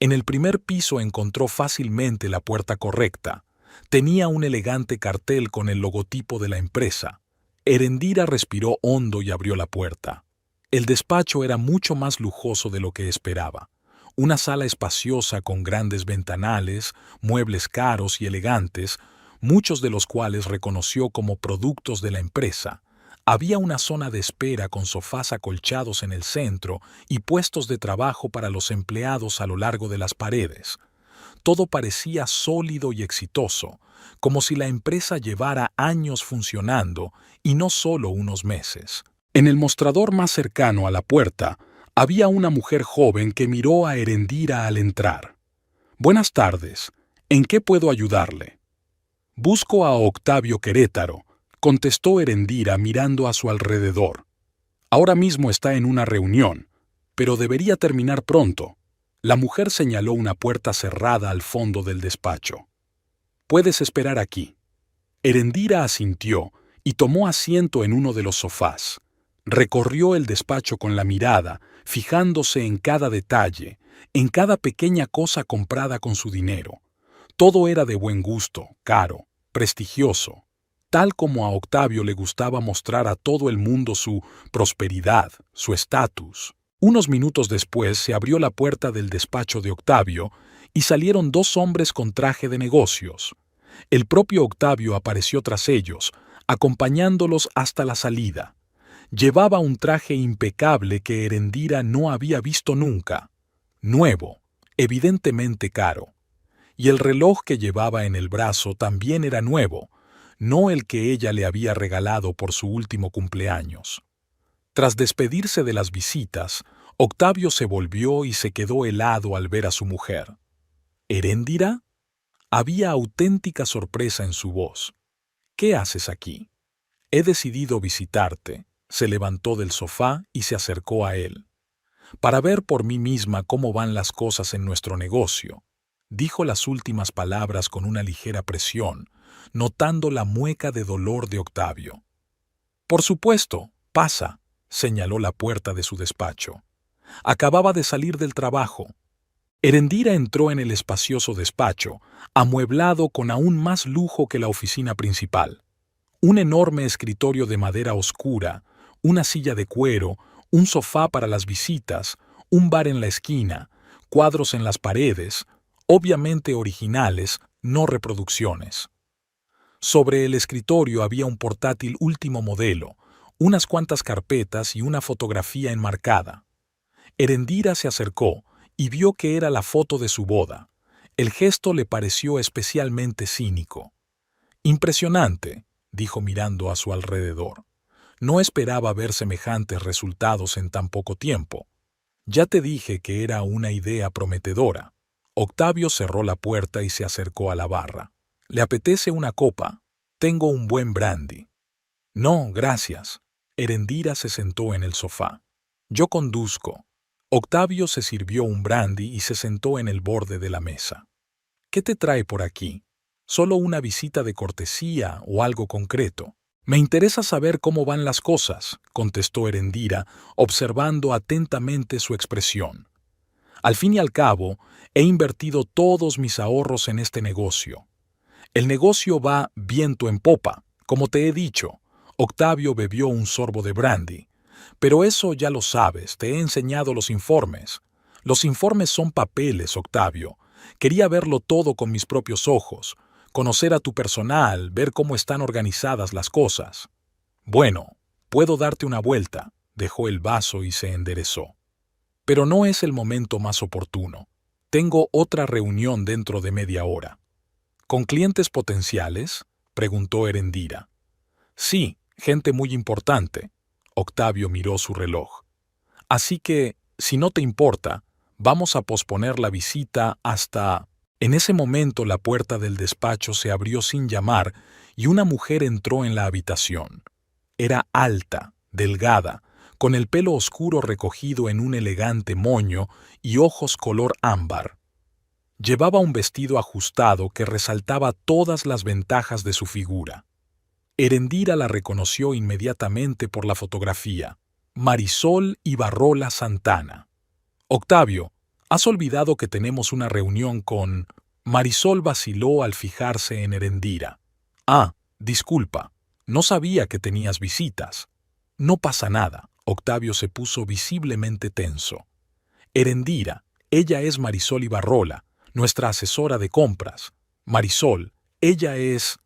En el primer piso encontró fácilmente la puerta correcta. Tenía un elegante cartel con el logotipo de la empresa. Heréndira respiró hondo y abrió la puerta. El despacho era mucho más lujoso de lo que esperaba. Una sala espaciosa con grandes ventanales, muebles caros y elegantes, muchos de los cuales reconoció como productos de la empresa. Había una zona de espera con sofás acolchados en el centro y puestos de trabajo para los empleados a lo largo de las paredes. Todo parecía sólido y exitoso, como si la empresa llevara años funcionando y no solo unos meses. En el mostrador más cercano a la puerta, había una mujer joven que miró a Heréndira al entrar. «Buenas tardes. ¿En qué puedo ayudarle?» «Busco a Octavio Querétaro», contestó Heréndira mirando a su alrededor. «Ahora mismo está en una reunión, pero debería terminar pronto». La mujer señaló una puerta cerrada al fondo del despacho. «Puedes esperar aquí». Heréndira asintió y tomó asiento en uno de los sofás. Recorrió el despacho con la mirada, fijándose en cada detalle, en cada pequeña cosa comprada con su dinero. Todo era de buen gusto, caro, prestigioso, tal como a Octavio le gustaba mostrar a todo el mundo su prosperidad, su estatus. Unos minutos después se abrió la puerta del despacho de Octavio y salieron 2 hombres con traje de negocios. El propio Octavio apareció tras ellos, acompañándolos hasta la salida. Llevaba un traje impecable que Heréndira no había visto nunca. Nuevo, evidentemente caro. Y el reloj que llevaba en el brazo también era nuevo, no el que ella le había regalado por su último cumpleaños. Tras despedirse de las visitas, Octavio se volvió y se quedó helado al ver a su mujer. «¿Heréndira?» Había auténtica sorpresa en su voz. «¿Qué haces aquí?» «He decidido visitarte», se levantó del sofá y se acercó a él. «Para ver por mí misma cómo van las cosas en nuestro negocio». Dijo las últimas palabras con una ligera presión, notando la mueca de dolor de Octavio. «Por supuesto, pasa», señaló la puerta de su despacho. Acababa de salir del trabajo. Heréndira entró en el espacioso despacho, amueblado con aún más lujo que la oficina principal. Un enorme escritorio de madera oscura, una silla de cuero, un sofá para las visitas, un bar en la esquina, cuadros en las paredes, obviamente originales, no reproducciones. Sobre el escritorio había un portátil último modelo, unas cuantas carpetas y una fotografía enmarcada. Heréndira se acercó y vio que era la foto de su boda. El gesto le pareció especialmente cínico. «Impresionante», dijo mirando a su alrededor. «No esperaba ver semejantes resultados en tan poco tiempo». Ya te dije que era una idea prometedora. Octavio cerró la puerta y se acercó a la barra. ¿Le apetece una copa? Tengo un buen brandy. No, gracias. Erendira se sentó en el sofá. Yo conduzco. Octavio se sirvió un brandy y se sentó en el borde de la mesa. ¿Qué te trae por aquí? ¿Solo una visita de cortesía o algo concreto? Me interesa saber cómo van las cosas, contestó Erendira, observando atentamente su expresión. Al fin y al cabo, he invertido todos mis ahorros en este negocio. El negocio va viento en popa, como te he dicho. Octavio bebió un sorbo de brandy. Pero eso ya lo sabes, te he enseñado los informes. Los informes son papeles, Octavio. Quería verlo todo con mis propios ojos, conocer a tu personal, ver cómo están organizadas las cosas. Bueno, puedo darte una vuelta. Dejó el vaso y se enderezó. Pero no es el momento más oportuno. Tengo otra reunión dentro de media hora. ¿Con clientes potenciales? Preguntó Erendira. Sí, gente muy importante. Octavio miró su reloj. Así que, si no te importa, vamos a posponer la visita hasta... En ese momento la puerta del despacho se abrió sin llamar y una mujer entró en la habitación. Era alta, delgada, con el pelo oscuro recogido en un elegante moño y ojos color ámbar. Llevaba un vestido ajustado que resaltaba todas las ventajas de su figura. Erendira la reconoció inmediatamente por la fotografía. Marisol Ibarrola Santana. Octavio, ¿has olvidado que tenemos una reunión con...? Marisol vaciló al fijarse en Erendira. Ah, disculpa, no sabía que tenías visitas. No pasa nada. Octavio se puso visiblemente tenso. Erendira, ella es Marisol Ibarrola, nuestra asesora de compras. Marisol, ella es...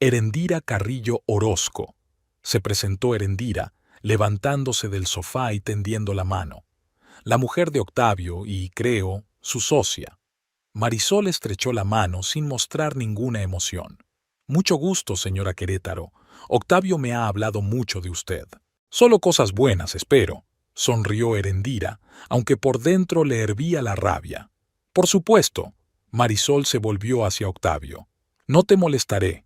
Erendira Carrillo Orozco. Se presentó Erendira, levantándose del sofá y tendiendo la mano. La mujer de Octavio y, creo, su socia. Marisol estrechó la mano sin mostrar ninguna emoción. Mucho gusto, señora Querétaro. Octavio me ha hablado mucho de usted. Solo cosas buenas, espero. Sonrió Erendira, aunque por dentro le hervía la rabia. Por supuesto. Marisol se volvió hacia Octavio. No te molestaré.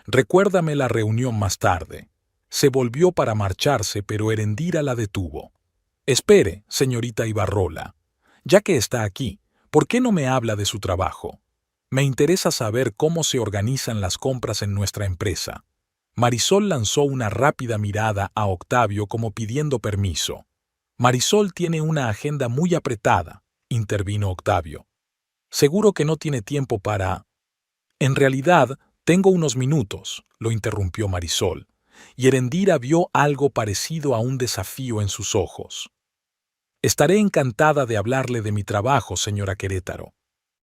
Recuérdame la reunión más tarde. Se volvió para marcharse, pero Erendira la detuvo. Espere, señorita Ibarrola. Ya que está aquí, ¿por qué no me habla de su trabajo? Me interesa saber cómo se organizan las compras en nuestra empresa. Marisol lanzó una rápida mirada a Octavio como pidiendo permiso. Marisol tiene una agenda muy apretada, intervino Octavio. Seguro que no tiene tiempo para... En realidad, tengo unos minutos, lo interrumpió Marisol, y Erendira vio algo parecido a un desafío en sus ojos. Estaré encantada de hablarle de mi trabajo, señora Querétaro.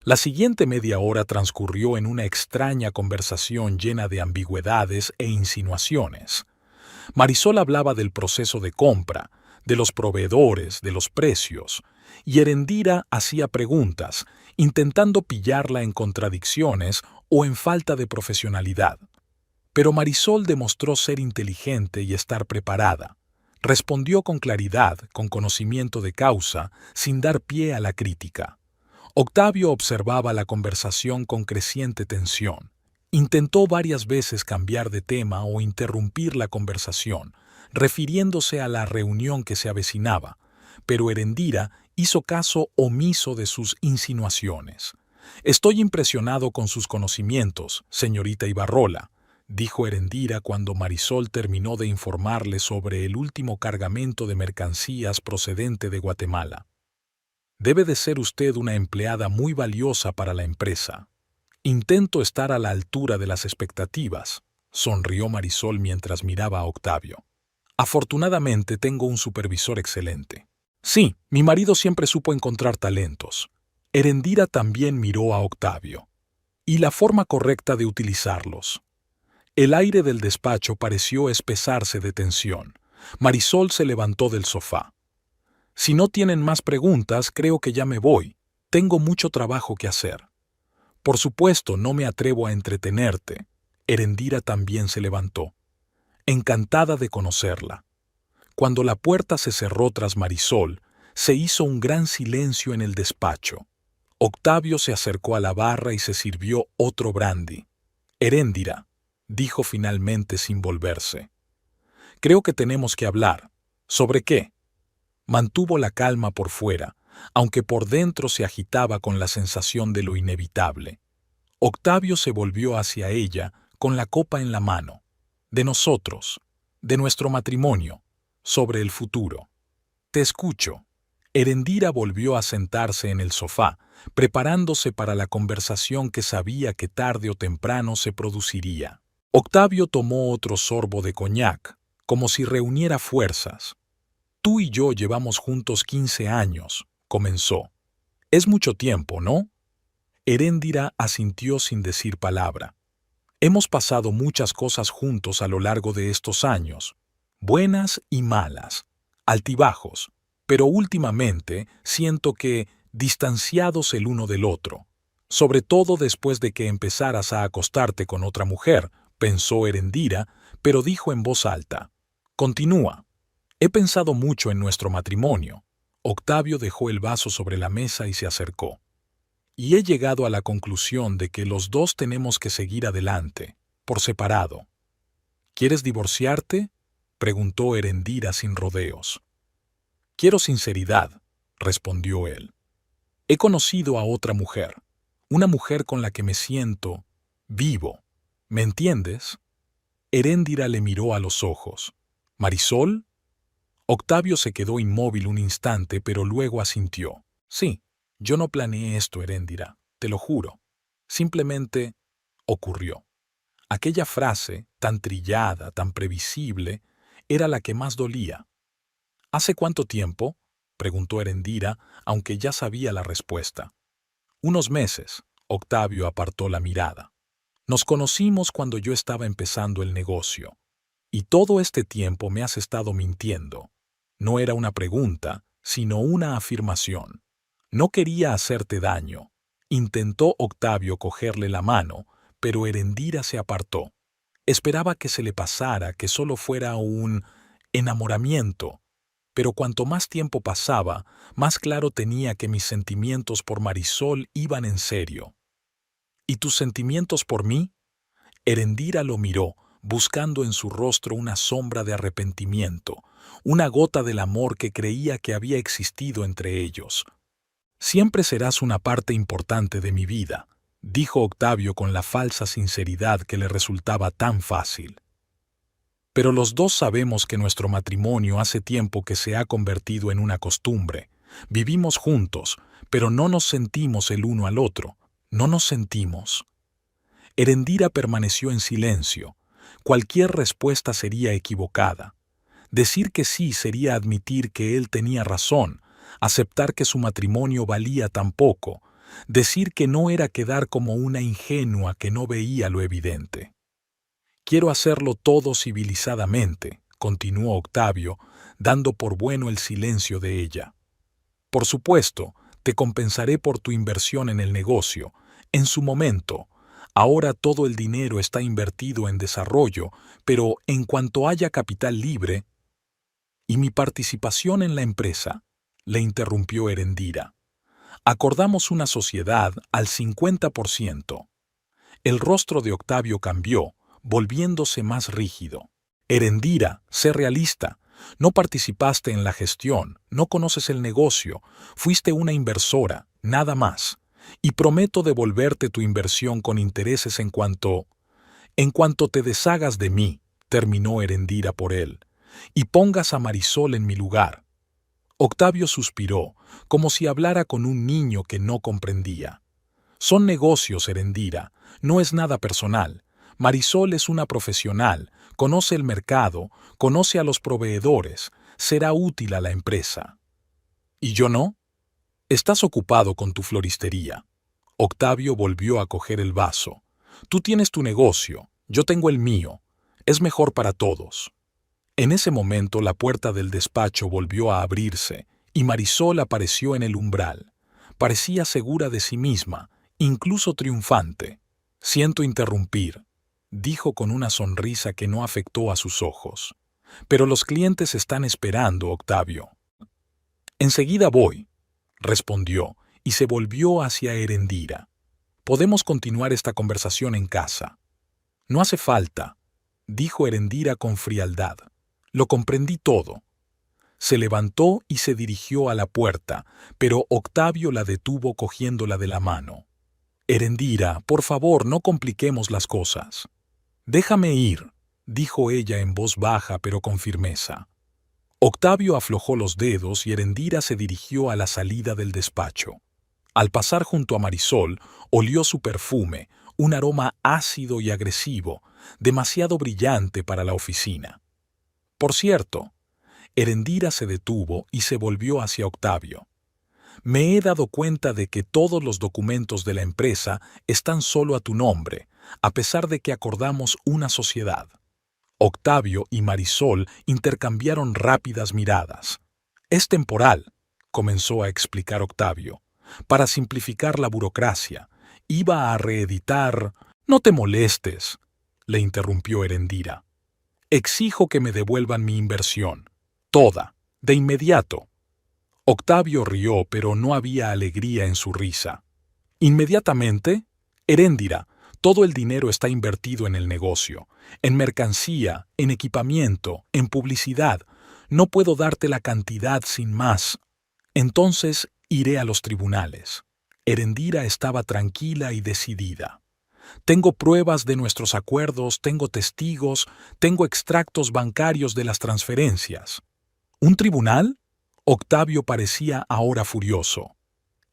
La siguiente media hora transcurrió en una extraña conversación llena de ambigüedades e insinuaciones. Marisol hablaba del proceso de compra, de los proveedores, de los precios, y Erendira hacía preguntas, intentando pillarla en contradicciones o en falta de profesionalidad. Pero Marisol demostró ser inteligente y estar preparada. Respondió con claridad, con conocimiento de causa, sin dar pie a la crítica. Octavio observaba la conversación con creciente tensión. Intentó varias veces cambiar de tema o interrumpir la conversación, refiriéndose a la reunión que se avecinaba, pero Erendira hizo caso omiso de sus insinuaciones. Estoy impresionado con sus conocimientos, señorita Ibarrola, dijo Erendira cuando Marisol terminó de informarle sobre el último cargamento de mercancías procedente de Guatemala. Debe de ser usted una empleada muy valiosa para la empresa. Intento estar a la altura de las expectativas, sonrió Marisol mientras miraba a Octavio. Afortunadamente tengo un supervisor excelente. Sí, mi marido siempre supo encontrar talentos. Erendira también miró a Octavio. Y la forma correcta de utilizarlos. El aire del despacho pareció espesarse de tensión. Marisol se levantó del sofá. Si no tienen más preguntas, creo que ya me voy. Tengo mucho trabajo que hacer. Por supuesto, no me atrevo a entretenerte. Erendira también se levantó. Encantada de conocerla. Cuando la puerta se cerró tras Marisol, Se hizo un gran silencio en el despacho. Octavio se acercó a la barra y se sirvió otro brandy. Heréndira, dijo finalmente sin volverse. Creo que tenemos que hablar. ¿Sobre qué? Mantuvo la calma por fuera, aunque por dentro se agitaba con la sensación de lo inevitable. Octavio se volvió hacia ella con la copa en la mano. De nosotros, de nuestro matrimonio, sobre el futuro. Te escucho. Herendira volvió a sentarse en el sofá, preparándose para la conversación que sabía que tarde o temprano se produciría. Octavio tomó otro sorbo de coñac, como si reuniera fuerzas. Tú y yo llevamos juntos 15 años, comenzó. Es mucho tiempo, ¿no? Heréndira asintió sin decir palabra. Hemos pasado muchas cosas juntos a lo largo de estos años, buenas y malas, altibajos, pero últimamente siento que distanciados el uno del otro, sobre todo después de que empezaras a acostarte con otra mujer, pensó Herendira, pero dijo en voz alta. Continúa. He pensado mucho en nuestro matrimonio. Octavio dejó el vaso sobre la mesa y se acercó. Y he llegado a la conclusión de que los dos tenemos que seguir adelante, por separado. ¿Quieres divorciarte? Preguntó Herendira sin rodeos. Quiero sinceridad, respondió él. He conocido a otra mujer, una mujer con la que me siento vivo. ¿Me entiendes? Heréndira le miró a los ojos. ¿Marisol? Octavio se quedó inmóvil un instante, pero luego asintió. Sí, yo no planeé esto, Heréndira, te lo juro. Simplemente ocurrió. Aquella frase, tan trillada, tan previsible, era la que más dolía. ¿Hace cuánto tiempo? Preguntó Herendira, aunque ya sabía la respuesta. Unos meses. Octavio apartó la mirada. Nos conocimos cuando yo estaba empezando el negocio. Y todo este tiempo me has estado mintiendo. No era una pregunta, sino una afirmación. No quería hacerte daño. Intentó Octavio cogerle la mano, pero Herendira se apartó. Esperaba que se le pasara, que solo fuera un enamoramiento. Pero cuanto más tiempo pasaba, más claro tenía que mis sentimientos por Marisol iban en serio. ¿Y tus sentimientos por mí? Herendira lo miró, buscando en su rostro una sombra de arrepentimiento, una gota del amor que creía que había existido entre ellos. Siempre serás una parte importante de mi vida, dijo Octavio con la falsa sinceridad que le resultaba tan fácil. Pero los dos sabemos que nuestro matrimonio hace tiempo que se ha convertido en una costumbre. Vivimos juntos, pero no nos sentimos el uno al otro. No nos sentimos. Herendira permaneció en silencio. Cualquier respuesta sería equivocada. Decir que sí sería admitir que él tenía razón, aceptar que su matrimonio valía tan poco, decir que no era quedar como una ingenua que no veía lo evidente. Quiero hacerlo todo civilizadamente, continuó Octavio, dando por bueno el silencio de ella. Por supuesto, te compensaré por tu inversión en el negocio. En su momento, ahora todo el dinero está invertido en desarrollo, pero en cuanto haya capital libre... ¿Y mi participación en la empresa? Le interrumpió Herendira. Acordamos una sociedad al 50%. El rostro de Octavio cambió, volviéndose más rígido. Herendira, sé realista. No participaste en la gestión, no conoces el negocio, fuiste una inversora, nada más. Y prometo devolverte tu inversión con intereses en cuanto te deshagas de mí, terminó Herendira por él, y pongas a Marisol en mi lugar. Octavio suspiró, como si hablara con un niño que no comprendía. Son negocios, Herendira, no es nada personal. Marisol es una profesional, conoce el mercado, conoce a los proveedores, será útil a la empresa. ¿Y yo no? Estás ocupado con tu floristería. Octavio volvió a coger el vaso. Tú tienes tu negocio, yo tengo el mío. Es mejor para todos. En ese momento la puerta del despacho volvió a abrirse y Marisol apareció en el umbral. Parecía segura de sí misma, incluso triunfante. Siento interrumpir, dijo con una sonrisa que no afectó a sus ojos. Pero los clientes están esperando, Octavio. Enseguida voy, respondió, y se volvió hacia Erendira. Podemos continuar esta conversación en casa. No hace falta, dijo Erendira con frialdad. Lo comprendí todo. Se levantó y se dirigió a la puerta, pero Octavio la detuvo cogiéndola de la mano. Erendira, por favor, no compliquemos las cosas. Déjame ir, dijo ella en voz baja pero con firmeza. Octavio aflojó los dedos y Erendira se dirigió a la salida del despacho. Al pasar junto a Marisol, olió su perfume, un aroma ácido y agresivo, demasiado brillante para la oficina. Por cierto, Erendira se detuvo y se volvió hacia Octavio. Me he dado cuenta de que todos los documentos de la empresa están solo a tu nombre, a pesar de que acordamos una sociedad. Octavio y Marisol intercambiaron rápidas miradas. Es temporal, comenzó a explicar Octavio. Para simplificar la burocracia, iba a reeditar... No te molestes, le interrumpió Erendira. Exijo que me devuelvan mi inversión. Toda, de inmediato. Octavio rió, pero no había alegría en su risa. ¿Inmediatamente? Erendira, todo el dinero está invertido en el negocio, en mercancía, en equipamiento, en publicidad. No puedo darte la cantidad sin más. Entonces iré a los tribunales. Erendira estaba tranquila y decidida. Tengo pruebas de nuestros acuerdos, tengo testigos, tengo extractos bancarios de las transferencias. ¿Un tribunal? Octavio parecía ahora furioso.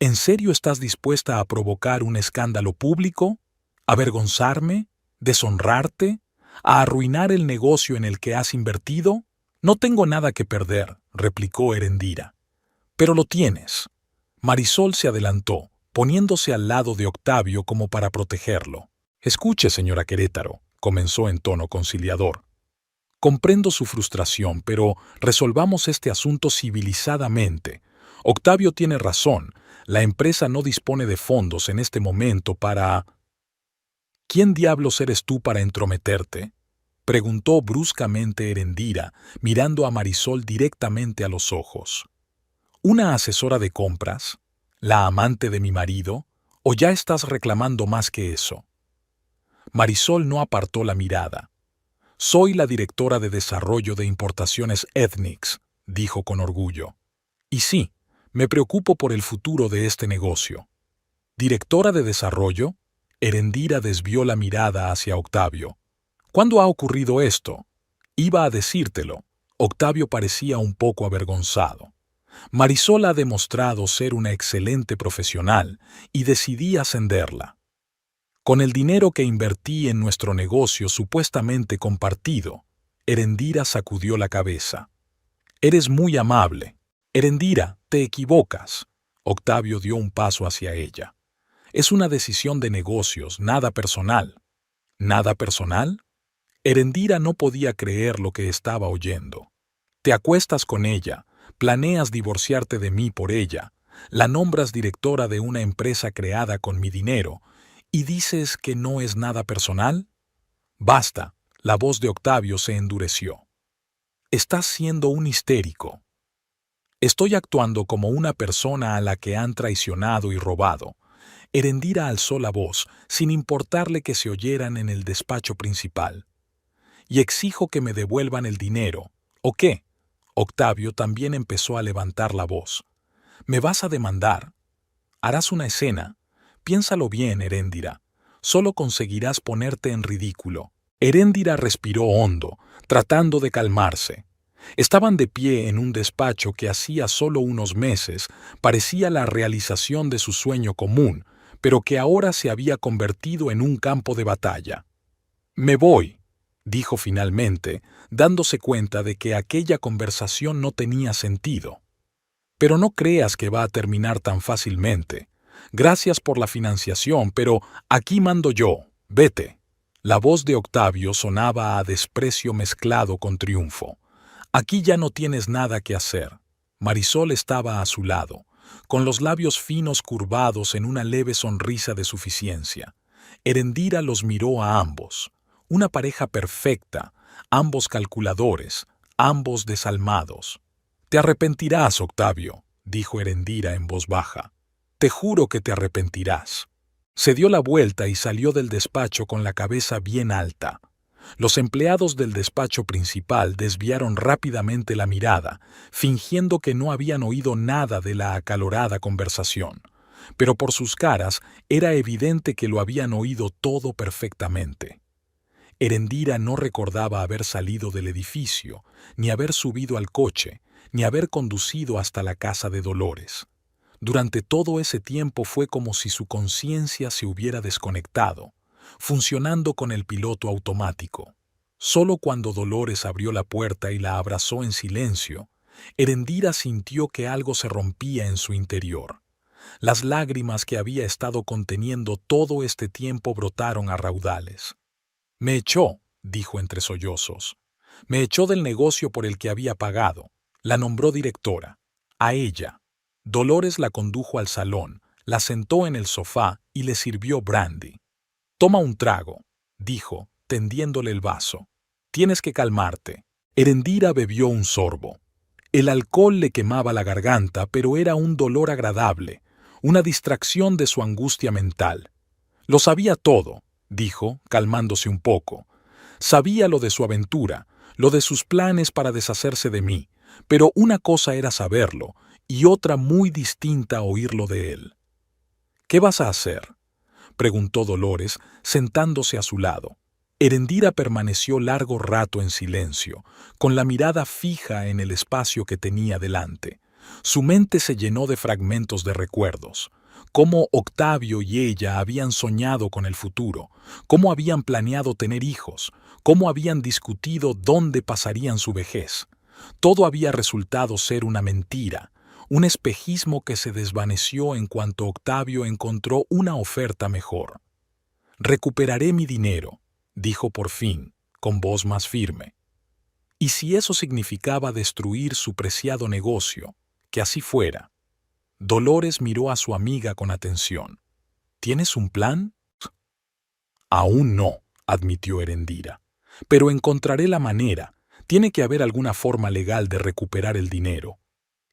¿En serio estás dispuesta a provocar un escándalo público? ¿Avergonzarme? ¿Deshonrarte? ¿A arruinar el negocio en el que has invertido? No tengo nada que perder, replicó Erendira. Pero lo tienes. Marisol se adelantó, poniéndose al lado de Octavio como para protegerlo. Escuche, señora Querétaro, comenzó en tono conciliador. Comprendo su frustración, pero resolvamos este asunto civilizadamente. Octavio tiene razón. La empresa no dispone de fondos en este momento para... ¿Quién diablos eres tú para entrometerte? Preguntó bruscamente Erendira, mirando a Marisol directamente a los ojos. ¿Una asesora de compras? ¿La amante de mi marido? ¿O ya estás reclamando más que eso? Marisol no apartó la mirada. Soy la directora de desarrollo de importaciones Ethnix, dijo con orgullo. Y sí, me preocupo por el futuro de este negocio. ¿Directora de desarrollo? Erendira desvió la mirada hacia Octavio. ¿Cuándo ha ocurrido esto? Iba a decírtelo. Octavio parecía un poco avergonzado. Marisol ha demostrado ser una excelente profesional y decidí ascenderla. Con el dinero que invertí en nuestro negocio supuestamente compartido, Erendira sacudió la cabeza. Eres muy amable. Erendira, te equivocas. Octavio dio un paso hacia ella. Es una decisión de negocios, nada personal. ¿Nada personal? Erendira no podía creer lo que estaba oyendo. Te acuestas con ella, planeas divorciarte de mí por ella, la nombras directora de una empresa creada con mi dinero, ¿y dices que no es nada personal? Basta, la voz de Octavio se endureció. Estás siendo un histérico. Estoy actuando como una persona a la que han traicionado y robado. Erendira alzó la voz, sin importarle que se oyeran en el despacho principal. Y exijo que me devuelvan el dinero. ¿O qué? Octavio también empezó a levantar la voz. ¿Me vas a demandar? ¿Harás una escena? Piénsalo bien, Erendira. Solo conseguirás ponerte en ridículo. Erendira respiró hondo, tratando de calmarse. Estaban de pie en un despacho que hacía solo unos meses parecía la realización de su sueño común, pero que ahora se había convertido en un campo de batalla. Me voy, dijo finalmente, dándose cuenta de que aquella conversación no tenía sentido. Pero no creas que va a terminar tan fácilmente. Gracias por la financiación, pero aquí mando yo. Vete. La voz de Octavio sonaba a desprecio mezclado con triunfo. Aquí ya no tienes nada que hacer. Marisol estaba a su lado, con los labios finos curvados en una leve sonrisa de suficiencia. Erendira los miró a ambos. Una pareja perfecta, ambos calculadores, ambos desalmados. Te arrepentirás, Octavio, dijo Erendira en voz baja. Te juro que te arrepentirás. Se dio la vuelta y salió del despacho con la cabeza bien alta. Los empleados del despacho principal desviaron rápidamente la mirada, fingiendo que no habían oído nada de la acalorada conversación. Pero por sus caras era evidente que lo habían oído todo perfectamente. Erendira no recordaba haber salido del edificio, ni haber subido al coche, ni haber conducido hasta la casa de Dolores. Durante todo ese tiempo fue como si su conciencia se hubiera desconectado, funcionando con el piloto automático. Solo cuando Dolores abrió la puerta y la abrazó en silencio, Erendira sintió que algo se rompía en su interior. Las lágrimas que había estado conteniendo todo este tiempo brotaron a raudales. «Me echó», dijo entre sollozos. «Me echó del negocio por el que había pagado. La nombró directora. A ella». Dolores la condujo al salón, la sentó en el sofá y le sirvió brandy. «Toma un trago», dijo, tendiéndole el vaso. «Tienes que calmarte». Erendira bebió un sorbo. El alcohol le quemaba la garganta, pero era un dolor agradable, una distracción de su angustia mental. «Lo sabía todo», dijo, calmándose un poco. «Sabía lo de su aventura, lo de sus planes para deshacerse de mí, pero una cosa era saberlo, y otra muy distinta oírlo de él». «¿Qué vas a hacer?», preguntó Dolores, sentándose a su lado. Erendira permaneció largo rato en silencio, con la mirada fija en el espacio que tenía delante. Su mente se llenó de fragmentos de recuerdos. Cómo Octavio y ella habían soñado con el futuro, cómo habían planeado tener hijos, cómo habían discutido dónde pasarían su vejez. Todo había resultado ser una mentira, un espejismo que se desvaneció en cuanto Octavio encontró una oferta mejor. «Recuperaré mi dinero», dijo por fin, con voz más firme. Y si eso significaba destruir su preciado negocio, que así fuera. Dolores miró a su amiga con atención. «¿Tienes un plan?». «Aún no», admitió Erendira. «Pero encontraré la manera. Tiene que haber alguna forma legal de recuperar el dinero».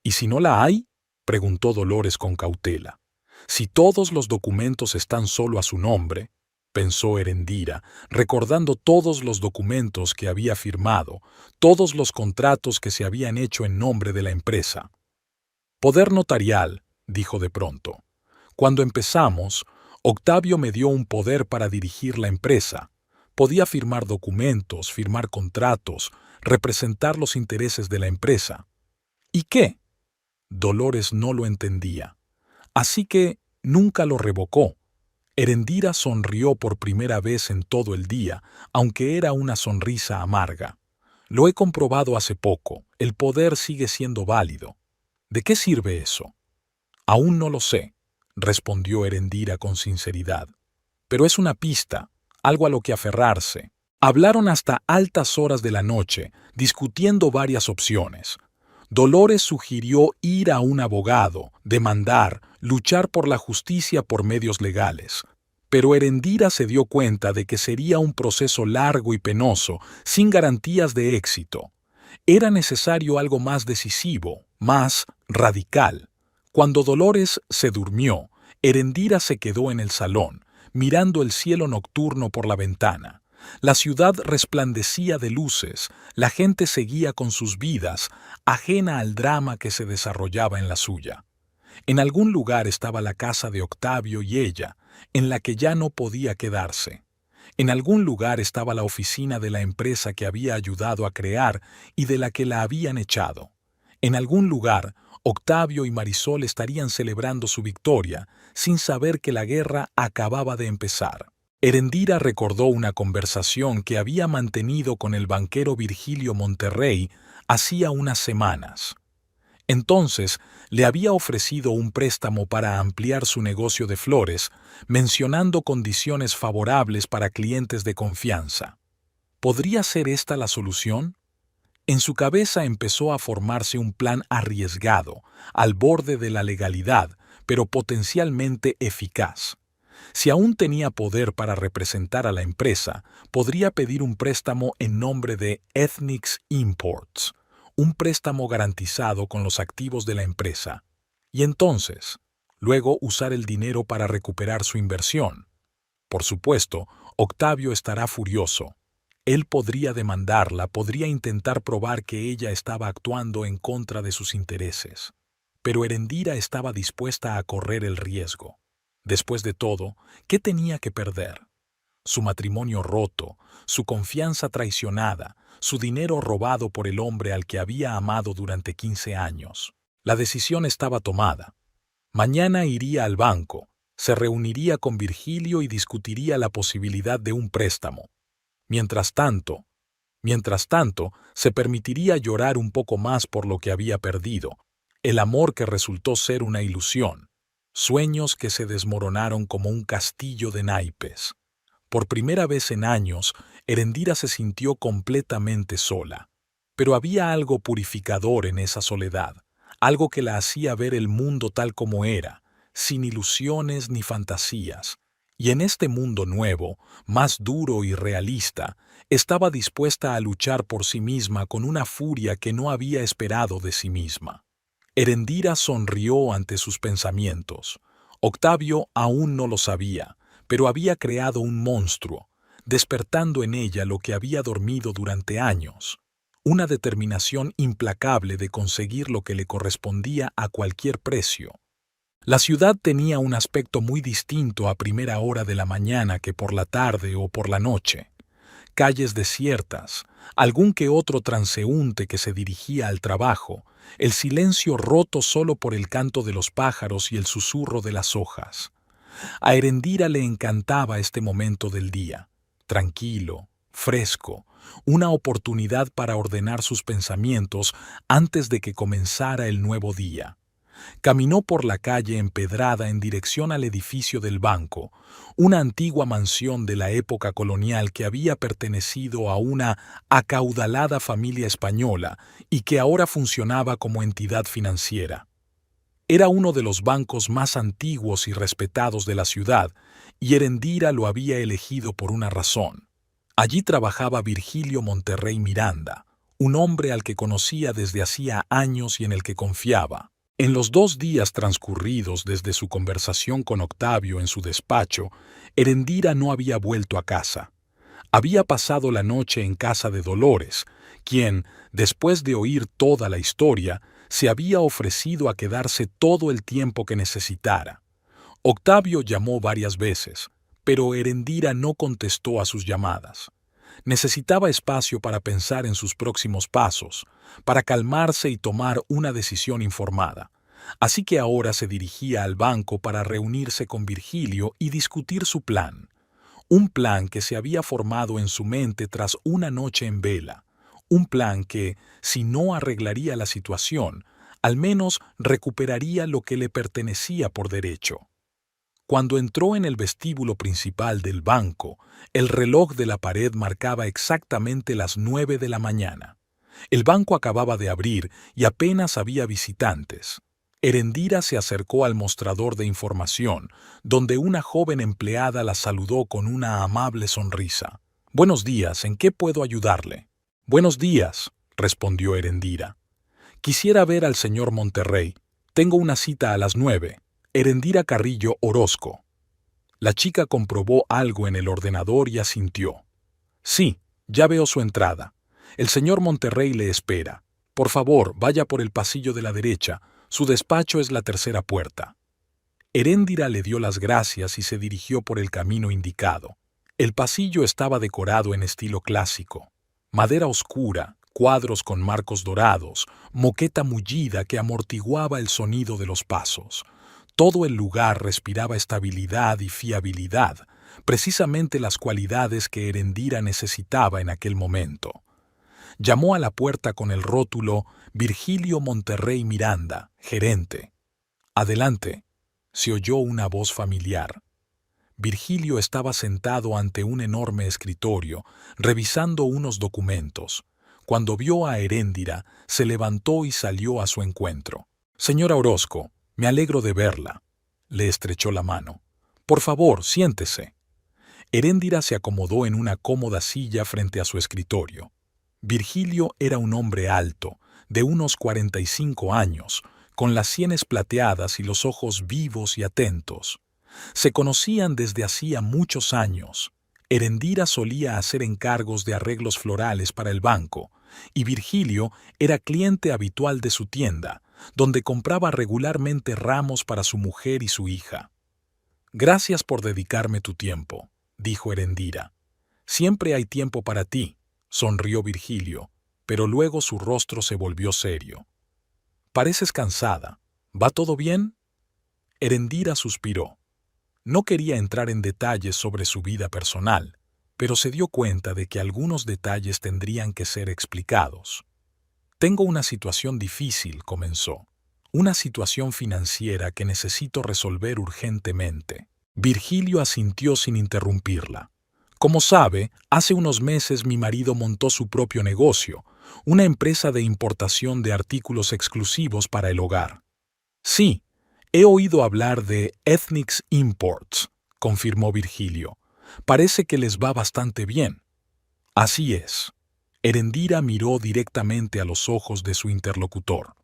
«¿Y si no la hay?», preguntó Dolores con cautela. «Si todos los documentos están solo a su nombre», pensó Erendira, recordando todos los documentos que había firmado, todos los contratos que se habían hecho en nombre de la empresa. «Poder notarial», dijo de pronto. «Cuando empezamos, Octavio me dio un poder para dirigir la empresa. Podía firmar documentos, firmar contratos, representar los intereses de la empresa». «¿Y qué?». Dolores no lo entendía. «Así que nunca lo revocó». Erendira sonrió por primera vez en todo el día, aunque era una sonrisa amarga. «Lo he comprobado hace poco. El poder sigue siendo válido». «¿De qué sirve eso?». «Aún no lo sé», respondió Erendira con sinceridad. «Pero es una pista, algo a lo que aferrarse». Hablaron hasta altas horas de la noche, discutiendo varias opciones. Dolores sugirió ir a un abogado, demandar, luchar por la justicia por medios legales. Pero Erendira se dio cuenta de que sería un proceso largo y penoso, sin garantías de éxito. Era necesario algo más decisivo, más radical. Cuando Dolores se durmió, Erendira se quedó en el salón, mirando el cielo nocturno por la ventana. La ciudad resplandecía de luces, la gente seguía con sus vidas, ajena al drama que se desarrollaba en la suya. En algún lugar estaba la casa de Octavio y ella, en la que ya no podía quedarse. En algún lugar estaba la oficina de la empresa que había ayudado a crear y de la que la habían echado. En algún lugar, Octavio y Marisol estarían celebrando su victoria, sin saber que la guerra acababa de empezar. Erendira recordó una conversación que había mantenido con el banquero Virgilio Monterrey hacía unas semanas. Entonces le había ofrecido un préstamo para ampliar su negocio de flores, mencionando condiciones favorables para clientes de confianza. ¿Podría ser esta la solución? En su cabeza empezó a formarse un plan arriesgado, al borde de la legalidad, pero potencialmente eficaz. Si aún tenía poder para representar a la empresa, podría pedir un préstamo en nombre de Ethnix Imports, un préstamo garantizado con los activos de la empresa. Y entonces, luego usar el dinero para recuperar su inversión. Por supuesto, Octavio estará furioso. Él podría demandarla, podría intentar probar que ella estaba actuando en contra de sus intereses. Pero Erendira estaba dispuesta a correr el riesgo. Después de todo, ¿qué tenía que perder? Su matrimonio roto, su confianza traicionada, su dinero robado por el hombre al que había amado durante 15 años. La decisión estaba tomada. Mañana iría al banco, se reuniría con Virgilio y discutiría la posibilidad de un préstamo. Mientras tanto, se permitiría llorar un poco más por lo que había perdido, el amor que resultó ser una ilusión, sueños que se desmoronaron como un castillo de naipes. Por primera vez en años, Erendira se sintió completamente sola. Pero había algo purificador en esa soledad, algo que la hacía ver el mundo tal como era, sin ilusiones ni fantasías. Y en este mundo nuevo, más duro y realista, estaba dispuesta a luchar por sí misma con una furia que no había esperado de sí misma. Erendira sonrió ante sus pensamientos. Octavio aún no lo sabía, pero había creado un monstruo, despertando en ella lo que había dormido durante años, una determinación implacable de conseguir lo que le correspondía a cualquier precio. La ciudad tenía un aspecto muy distinto a primera hora de la mañana que por la tarde o por la noche. Calles desiertas, algún que otro transeúnte que se dirigía al trabajo, el silencio roto solo por el canto de los pájaros y el susurro de las hojas. A Erendira le encantaba este momento del día, tranquilo, fresco, una oportunidad para ordenar sus pensamientos antes de que comenzara el nuevo día. Caminó por la calle empedrada en dirección al edificio del banco, una antigua mansión de la época colonial que había pertenecido a una acaudalada familia española y que ahora funcionaba como entidad financiera. Era uno de los bancos más antiguos y respetados de la ciudad, y Erendira lo había elegido por una razón. Allí trabajaba Virgilio Monterrey Miranda, un hombre al que conocía desde hacía años y en el que confiaba. En los 2 días transcurridos desde su conversación con Octavio en su despacho, Erendira no había vuelto a casa. Había pasado la noche en casa de Dolores, quien, después de oír toda la historia, se había ofrecido a quedarse todo el tiempo que necesitara. Octavio llamó varias veces, pero Erendira no contestó a sus llamadas. Necesitaba espacio para pensar en sus próximos pasos, para calmarse y tomar una decisión informada. Así que ahora se dirigía al banco para reunirse con Virgilio y discutir su plan. Un plan que se había formado en su mente tras una noche en vela. Un plan que, si no arreglaría la situación, al menos recuperaría lo que le pertenecía por derecho. Cuando entró en el vestíbulo principal del banco, el reloj de la pared marcaba exactamente las 9 de la mañana. El banco acababa de abrir y apenas había visitantes. Erendira se acercó al mostrador de información, donde una joven empleada la saludó con una amable sonrisa. «Buenos días, ¿en qué puedo ayudarle?» «Buenos días», respondió Erendira. «Quisiera ver al señor Monterrey. Tengo una cita a las 9. Erendira Carrillo Orozco». La chica comprobó algo en el ordenador y asintió. «Sí, ya veo su entrada. El señor Monterrey le espera. Por favor, vaya por el pasillo de la derecha. Su despacho es la tercera puerta». Erendira le dio las gracias y se dirigió por el camino indicado. El pasillo estaba decorado en estilo clásico. Madera oscura, cuadros con marcos dorados, moqueta mullida que amortiguaba el sonido de los pasos. Todo el lugar respiraba estabilidad y fiabilidad, precisamente las cualidades que Erendira necesitaba en aquel momento. Llamó a la puerta con el rótulo «Virgilio Monterrey Miranda, gerente». «Adelante», se oyó una voz familiar. Virgilio estaba sentado ante un enorme escritorio, revisando unos documentos. Cuando vio a Erendira, se levantó y salió a su encuentro. «Señora Orozco, me alegro de verla». Le estrechó la mano. «Por favor, siéntese». Erendira se acomodó en una cómoda silla frente a su escritorio. Virgilio era un hombre alto, de unos 45 años, con las sienes plateadas y los ojos vivos y atentos. Se conocían desde hacía muchos años. Erendira solía hacer encargos de arreglos florales para el banco, y Virgilio era cliente habitual de su tienda, donde compraba regularmente ramos para su mujer y su hija. «Gracias por dedicarme tu tiempo», dijo Erendira. «Siempre hay tiempo para ti», sonrió Virgilio, pero luego su rostro se volvió serio. «Pareces cansada. ¿Va todo bien?» Erendira suspiró. No quería entrar en detalles sobre su vida personal, pero se dio cuenta de que algunos detalles tendrían que ser explicados. «Tengo una situación difícil», comenzó. «Una situación financiera que necesito resolver urgentemente». Virgilio asintió sin interrumpirla. «Como sabe, hace unos meses mi marido montó su propio negocio, una empresa de importación de artículos exclusivos para el hogar». «Sí, he oído hablar de Ethnix Imports», confirmó Virgilio. «Parece que les va bastante bien». «Así es». Erendira miró directamente a los ojos de su interlocutor.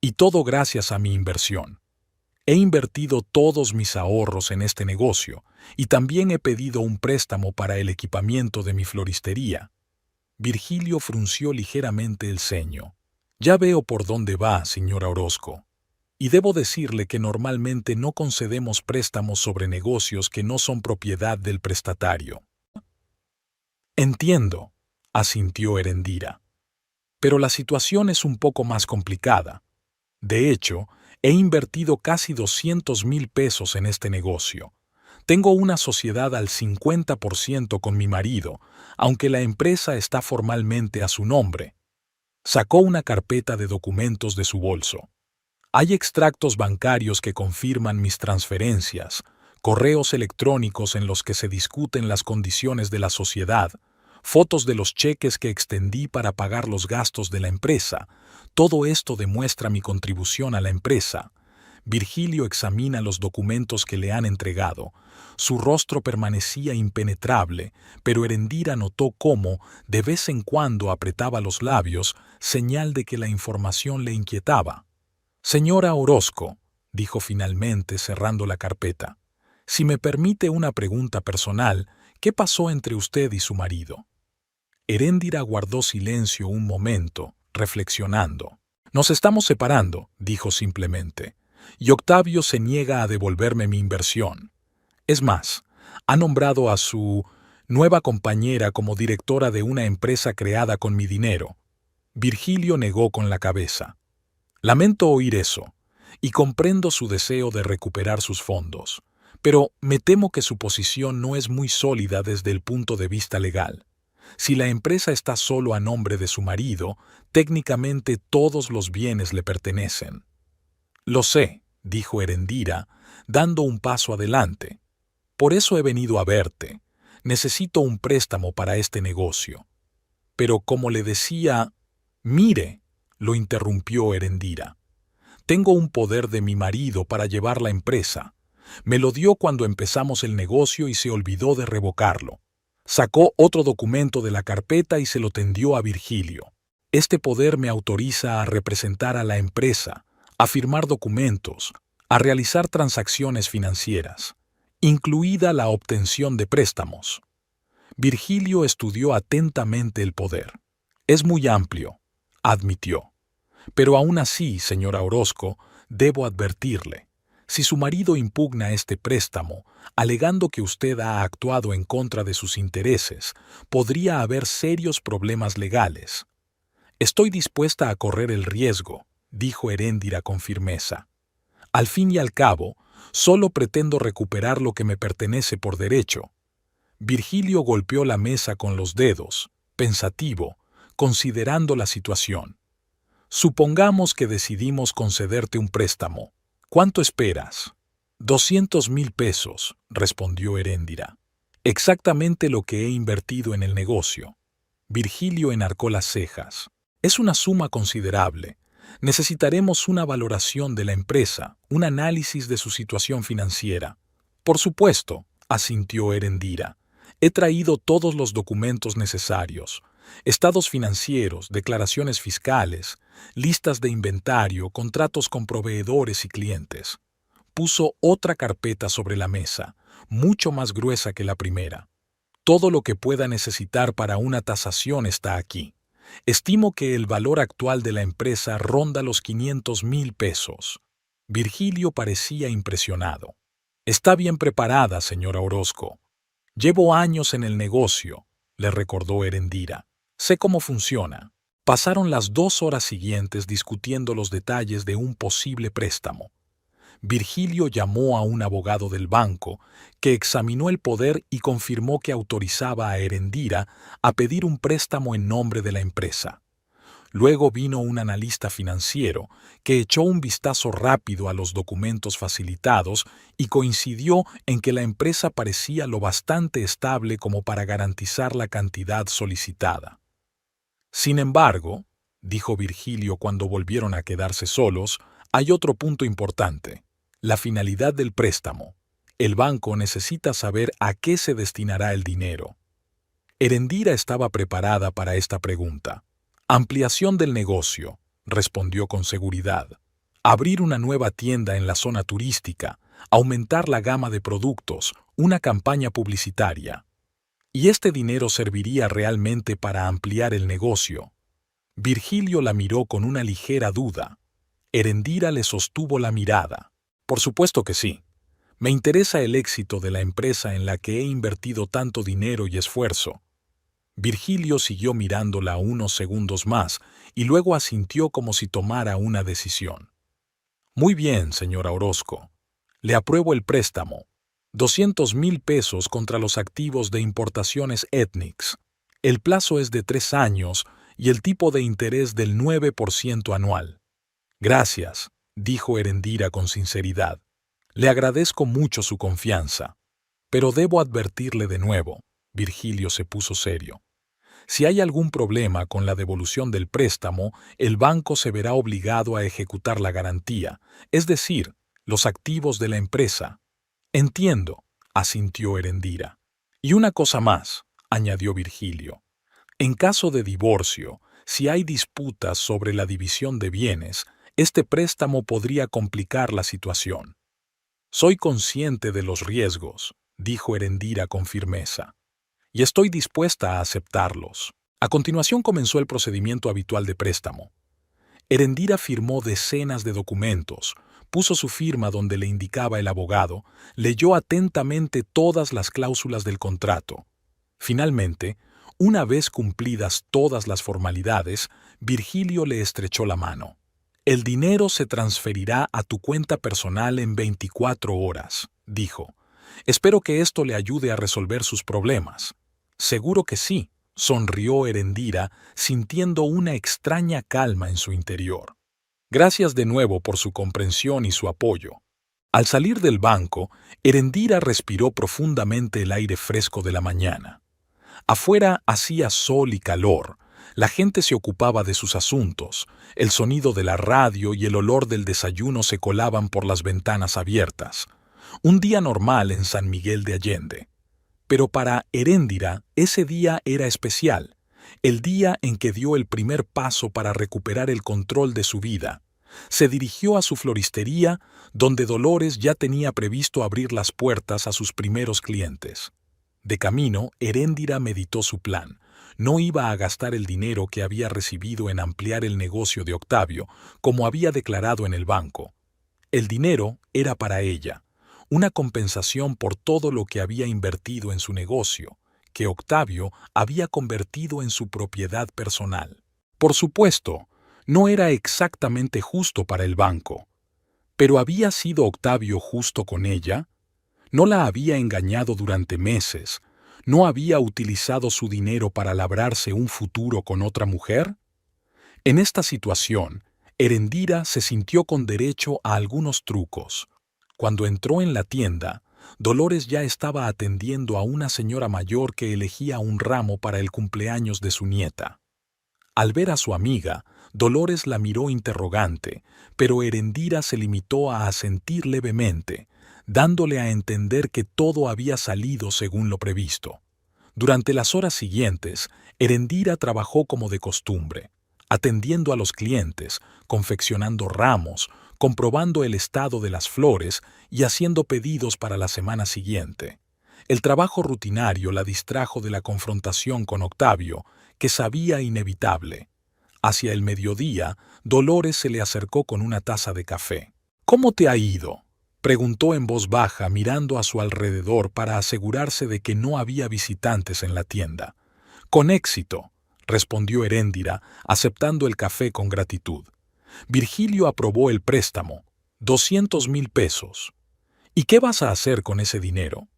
«Y todo gracias a mi inversión. He invertido todos mis ahorros en este negocio y también he pedido un préstamo para el equipamiento de mi floristería». Virgilio frunció ligeramente el ceño. «Ya veo por dónde va, señora Orozco. Y debo decirle que normalmente no concedemos préstamos sobre negocios que no son propiedad del prestatario». «Entiendo», asintió Erendira. «Pero la situación es un poco más complicada. De hecho, he invertido casi 200,000 pesos en este negocio. Tengo una sociedad al 50% con mi marido, aunque la empresa está formalmente a su nombre». Sacó una carpeta de documentos de su bolso. «Hay extractos bancarios que confirman mis transferencias, correos electrónicos en los que se discuten las condiciones de la sociedad, fotos de los cheques que extendí para pagar los gastos de la empresa. Todo esto demuestra mi contribución a la empresa». Virgilio examina los documentos que le han entregado. Su rostro permanecía impenetrable, pero Erendira notó cómo, de vez en cuando, apretaba los labios, señal de que la información le inquietaba. «Señora Orozco», dijo finalmente cerrando la carpeta, «si me permite una pregunta personal, ¿qué pasó entre usted y su marido?» Erendira guardó silencio un momento, reflexionando. «Nos estamos separando», dijo simplemente, «y Octavio se niega a devolverme mi inversión. Es más, ha nombrado a su nueva compañera como directora de una empresa creada con mi dinero». Virgilio negó con la cabeza. «Lamento oír eso, y comprendo su deseo de recuperar sus fondos, pero me temo que su posición no es muy sólida desde el punto de vista legal. Si la empresa está solo a nombre de su marido, técnicamente todos los bienes le pertenecen». «Lo sé», dijo Erendira, dando un paso adelante. «Por eso he venido a verte. Necesito un préstamo para este negocio». «Pero como le decía...» «Mire», lo interrumpió Erendira. «Tengo un poder de mi marido para llevar la empresa. Me lo dio cuando empezamos el negocio y se olvidó de revocarlo». Sacó otro documento de la carpeta y se lo tendió a Virgilio. «Este poder me autoriza a representar a la empresa, a firmar documentos, a realizar transacciones financieras, incluida la obtención de préstamos». Virgilio estudió atentamente el poder. «Es muy amplio», admitió. «Pero aún así, señora Orozco, debo advertirle. Si su marido impugna este préstamo, alegando que usted ha actuado en contra de sus intereses, podría haber serios problemas legales». «Estoy dispuesta a correr el riesgo», dijo Erendira con firmeza. «Al fin y al cabo, solo pretendo recuperar lo que me pertenece por derecho». Virgilio golpeó la mesa con los dedos, pensativo, considerando la situación. «Supongamos que decidimos concederte un préstamo. ¿Cuánto esperas?» 200,000 pesos, respondió Erendira. «Exactamente lo que he invertido en el negocio». Virgilio enarcó las cejas. «Es una suma considerable. Necesitaremos una valoración de la empresa, un análisis de su situación financiera». «Por supuesto», asintió Erendira. «He traído todos los documentos necesarios. estados financieros, declaraciones fiscales, listas de inventario, contratos con proveedores y clientes. Puso otra carpeta sobre la mesa, mucho más gruesa que la primera. Todo lo que pueda necesitar para una tasación está aquí. Estimo que el valor actual de la empresa ronda los 500,000 pesos. Virgilio parecía impresionado. Está bien preparada, señora Orozco. Llevo años en el negocio, le recordó Erendira. Sé cómo funciona. Pasaron las 2 horas siguientes discutiendo los detalles de un posible préstamo. Virgilio llamó a un abogado del banco, que examinó el poder y confirmó que autorizaba a Erendira a pedir un préstamo en nombre de la empresa. Luego vino un analista financiero, que echó un vistazo rápido a los documentos facilitados y coincidió en que la empresa parecía lo bastante estable como para garantizar la cantidad solicitada. Sin embargo, dijo Virgilio cuando volvieron a quedarse solos, hay otro punto importante: la finalidad del préstamo. El banco necesita saber a qué se destinará el dinero. Erendira estaba preparada para esta pregunta. Ampliación del negocio, respondió con seguridad. Abrir una nueva tienda en la zona turística, aumentar la gama de productos, una campaña publicitaria. ¿Y este dinero serviría realmente para ampliar el negocio? Virgilio la miró con una ligera duda. Erendira le sostuvo la mirada. Por supuesto que sí. Me interesa el éxito de la empresa en la que he invertido tanto dinero y esfuerzo. Virgilio siguió mirándola unos segundos más y luego asintió como si tomara una decisión. Muy bien, señora Orozco. Le apruebo el préstamo. 200,000 pesos contra los activos de importaciones Ethnix. El plazo es de 3 años y el tipo de interés del 9% anual. Gracias, dijo Erendira con sinceridad. Le agradezco mucho su confianza. Pero debo advertirle de nuevo. Virgilio se puso serio. Si hay algún problema con la devolución del préstamo, el banco se verá obligado a ejecutar la garantía, es decir, los activos de la empresa. Entiendo, asintió Erendira. Y una cosa más, añadió Virgilio. En caso de divorcio, si hay disputas sobre la división de bienes, este préstamo podría complicar la situación. Soy consciente de los riesgos, dijo Erendira con firmeza, y estoy dispuesta a aceptarlos. A continuación comenzó el procedimiento habitual de préstamo. Erendira firmó decenas de documentos, puso su firma donde le indicaba el abogado, leyó atentamente todas las cláusulas del contrato. Finalmente, una vez cumplidas todas las formalidades, Virgilio le estrechó la mano. El dinero se transferirá a tu cuenta personal en 24 horas, dijo. Espero que esto le ayude a resolver sus problemas. Seguro que sí, sonrió Erendira, sintiendo una extraña calma en su interior. Gracias de nuevo por su comprensión y su apoyo. Al salir del banco, Erendira respiró profundamente el aire fresco de la mañana. Afuera hacía sol y calor. La gente se ocupaba de sus asuntos, el sonido de la radio y el olor del desayuno se colaban por las ventanas abiertas. Un día normal en San Miguel de Allende. Pero para Erendira ese día era especial, el día en que dio el primer paso para recuperar el control de su vida. Se dirigió a su floristería, donde Dolores ya tenía previsto abrir las puertas a sus primeros clientes. De camino, Erendira meditó su plan. No iba a gastar el dinero que había recibido en ampliar el negocio de Octavio, como había declarado en el banco. El dinero era para ella, una compensación por todo lo que había invertido en su negocio, que Octavio había convertido en su propiedad personal. Por supuesto, no era exactamente justo para el banco. ¿Pero había sido Octavio justo con ella? ¿No la había engañado durante meses? ¿No había utilizado su dinero para labrarse un futuro con otra mujer? En esta situación, Erendira se sintió con derecho a algunos trucos. Cuando entró en la tienda, Dolores ya estaba atendiendo a una señora mayor que elegía un ramo para el cumpleaños de su nieta. Al ver a su amiga, Dolores la miró interrogante, pero Erendira se limitó a asentir levemente, dándole a entender que todo había salido según lo previsto. Durante las horas siguientes, Erendira trabajó como de costumbre, atendiendo a los clientes, confeccionando ramos, comprobando el estado de las flores y haciendo pedidos para la semana siguiente. El trabajo rutinario la distrajo de la confrontación con Octavio, que sabía inevitable. Hacia el mediodía, Dolores se le acercó con una taza de café. «¿Cómo te ha ido?», preguntó en voz baja, mirando a su alrededor para asegurarse de que no había visitantes en la tienda. «Con éxito», respondió Heréndira, aceptando el café con gratitud. Virgilio aprobó el préstamo, 200.000 pesos. «¿Y qué vas a hacer con ese dinero?».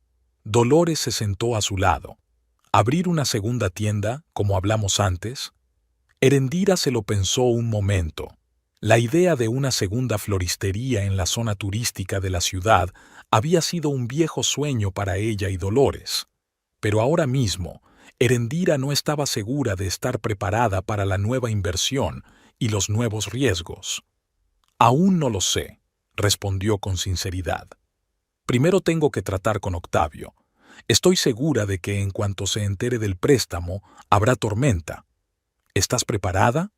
Dolores se sentó a su lado. «¿Abrir una segunda tienda, como hablamos antes?». Erendira se lo pensó un momento. La idea de una segunda floristería en la zona turística de la ciudad había sido un viejo sueño para ella y Dolores. Pero ahora mismo, Erendira no estaba segura de estar preparada para la nueva inversión y los nuevos riesgos. «Aún no lo sé», respondió con sinceridad. «Primero tengo que tratar con Octavio. Estoy segura de que en cuanto se entere del préstamo, habrá tormenta». «¿Estás preparada?».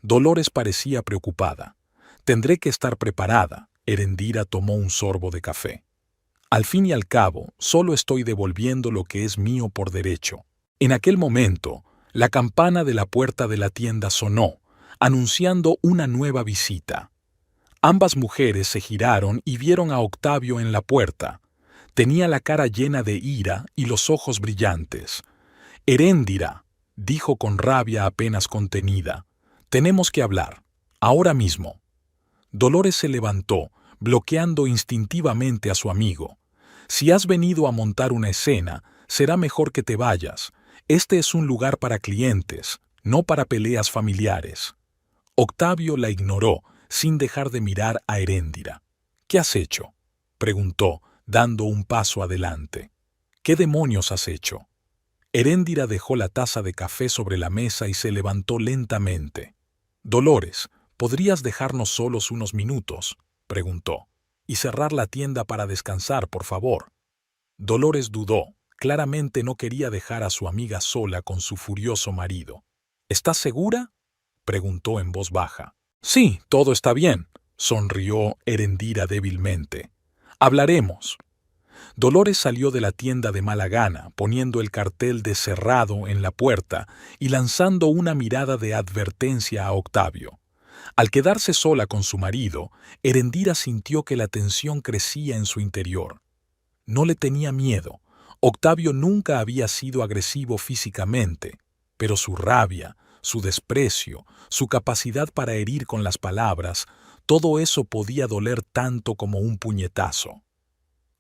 Dolores parecía preocupada. «Tendré que estar preparada». Erendira tomó un sorbo de café. «Al fin y al cabo, solo estoy devolviendo lo que es mío por derecho». En aquel momento, la campana de la puerta de la tienda sonó, anunciando una nueva visita. Ambas mujeres se giraron y vieron a Octavio en la puerta. Tenía la cara llena de ira y los ojos brillantes. «Heréndira», dijo con rabia apenas contenida, «tenemos que hablar, ahora mismo». Dolores se levantó, bloqueando instintivamente a su amigo. «Si has venido a montar una escena, será mejor que te vayas. Este es un lugar para clientes, no para peleas familiares». Octavio la ignoró, sin dejar de mirar a Heréndira. «¿Qué has hecho?», preguntó, dando un paso adelante. «¿Qué demonios has hecho?». Heréndira dejó la taza de café sobre la mesa y se levantó lentamente. «Dolores, ¿podrías dejarnos solos unos minutos?», preguntó. «Y cerrar la tienda para descansar, por favor». Dolores dudó. Claramente no quería dejar a su amiga sola con su furioso marido. «¿Estás segura?», preguntó en voz baja. «Sí, todo está bien», sonrió Erendira débilmente. «Hablaremos». Dolores salió de la tienda de mala gana, poniendo el cartel de cerrado en la puerta y lanzando una mirada de advertencia a Octavio. Al quedarse sola con su marido, Erendira sintió que la tensión crecía en su interior. No le tenía miedo. Octavio nunca había sido agresivo físicamente, pero su rabia, su desprecio, su capacidad para herir con las palabras, todo eso podía doler tanto como un puñetazo.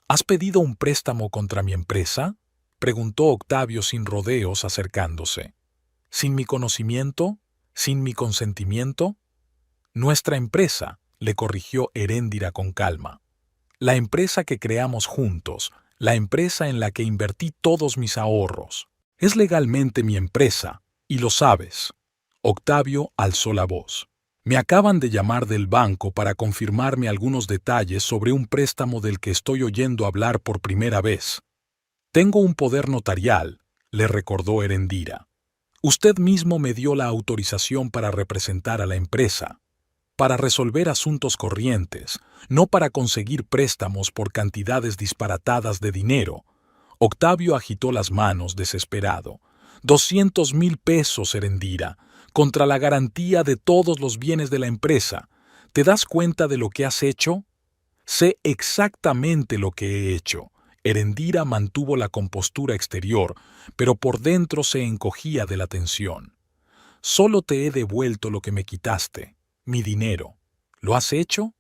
«¿Has pedido un préstamo contra mi empresa?», preguntó Octavio sin rodeos acercándose. «¿Sin mi conocimiento? ¿Sin mi consentimiento?». «Nuestra empresa», le corrigió Heréndira con calma. «La empresa que creamos juntos, la empresa en la que invertí todos mis ahorros. Es legalmente mi empresa, y lo sabes». Octavio alzó la voz. «Me acaban de llamar del banco para confirmarme algunos detalles sobre un préstamo del que estoy oyendo hablar por primera vez». «Tengo un poder notarial», le recordó Erendira. «Usted mismo me dio la autorización para representar a la empresa, para resolver asuntos corrientes, no para conseguir préstamos por cantidades disparatadas de dinero». Octavio agitó las manos desesperado. 200.000 pesos, Erendira, contra la garantía de todos los bienes de la empresa. ¿Te das cuenta de lo que has hecho? Sé exactamente lo que he hecho. Erendira mantuvo la compostura exterior, pero por dentro se encogía de la tensión. Solo te he devuelto lo que me quitaste, mi dinero. ¿Lo has hecho?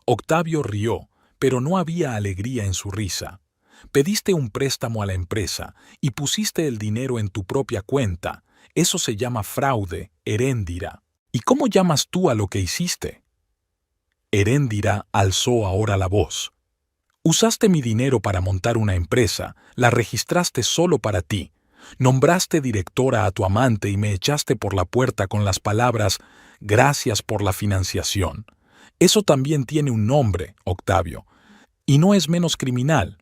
Octavio rió, pero no había alegría en su risa. Pediste un préstamo a la empresa y pusiste el dinero en tu propia cuenta. Eso se llama fraude, Heréndira. ¿Y cómo llamas tú a lo que hiciste? Heréndira alzó ahora la voz. Usaste mi dinero para montar una empresa, la registraste solo para ti. Nombraste directora a tu amante y me echaste por la puerta con las palabras «Gracias por la financiación». Eso también tiene un nombre, Octavio, y no es menos criminal.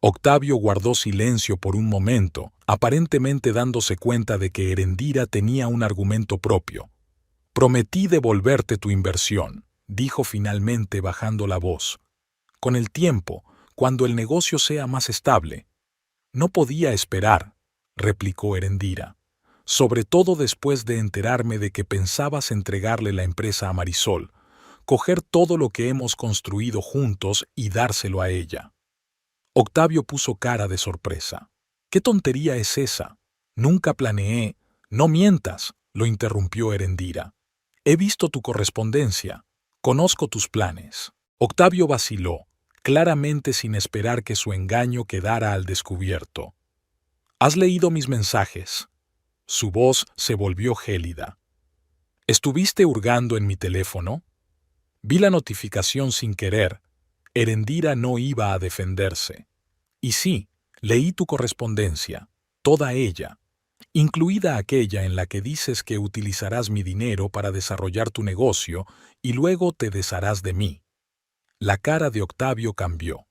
Octavio guardó silencio por un momento, aparentemente dándose cuenta de que Erendira tenía un argumento propio. Prometí devolverte tu inversión, dijo finalmente bajando la voz. Con el tiempo, cuando el negocio sea más estable. No podía esperar, replicó Erendira. Sobre todo después de enterarme de que pensabas entregarle la empresa a Marisol, coger todo lo que hemos construido juntos y dárselo a ella. Octavio puso cara de sorpresa. ¿Qué tontería es esa? Nunca planeé. No mientas, lo interrumpió Erendira. He visto tu correspondencia. Conozco tus planes. Octavio vaciló, claramente sin esperar que su engaño quedara al descubierto. ¿Has leído mis mensajes? Su voz se volvió gélida. ¿Estuviste hurgando en mi teléfono? Vi la notificación sin querer. Erendira no iba a defenderse. Y sí, leí tu correspondencia, toda ella, incluida aquella en la que dices que utilizarás mi dinero para desarrollar tu negocio y luego te desharás de mí. La cara de Octavio cambió.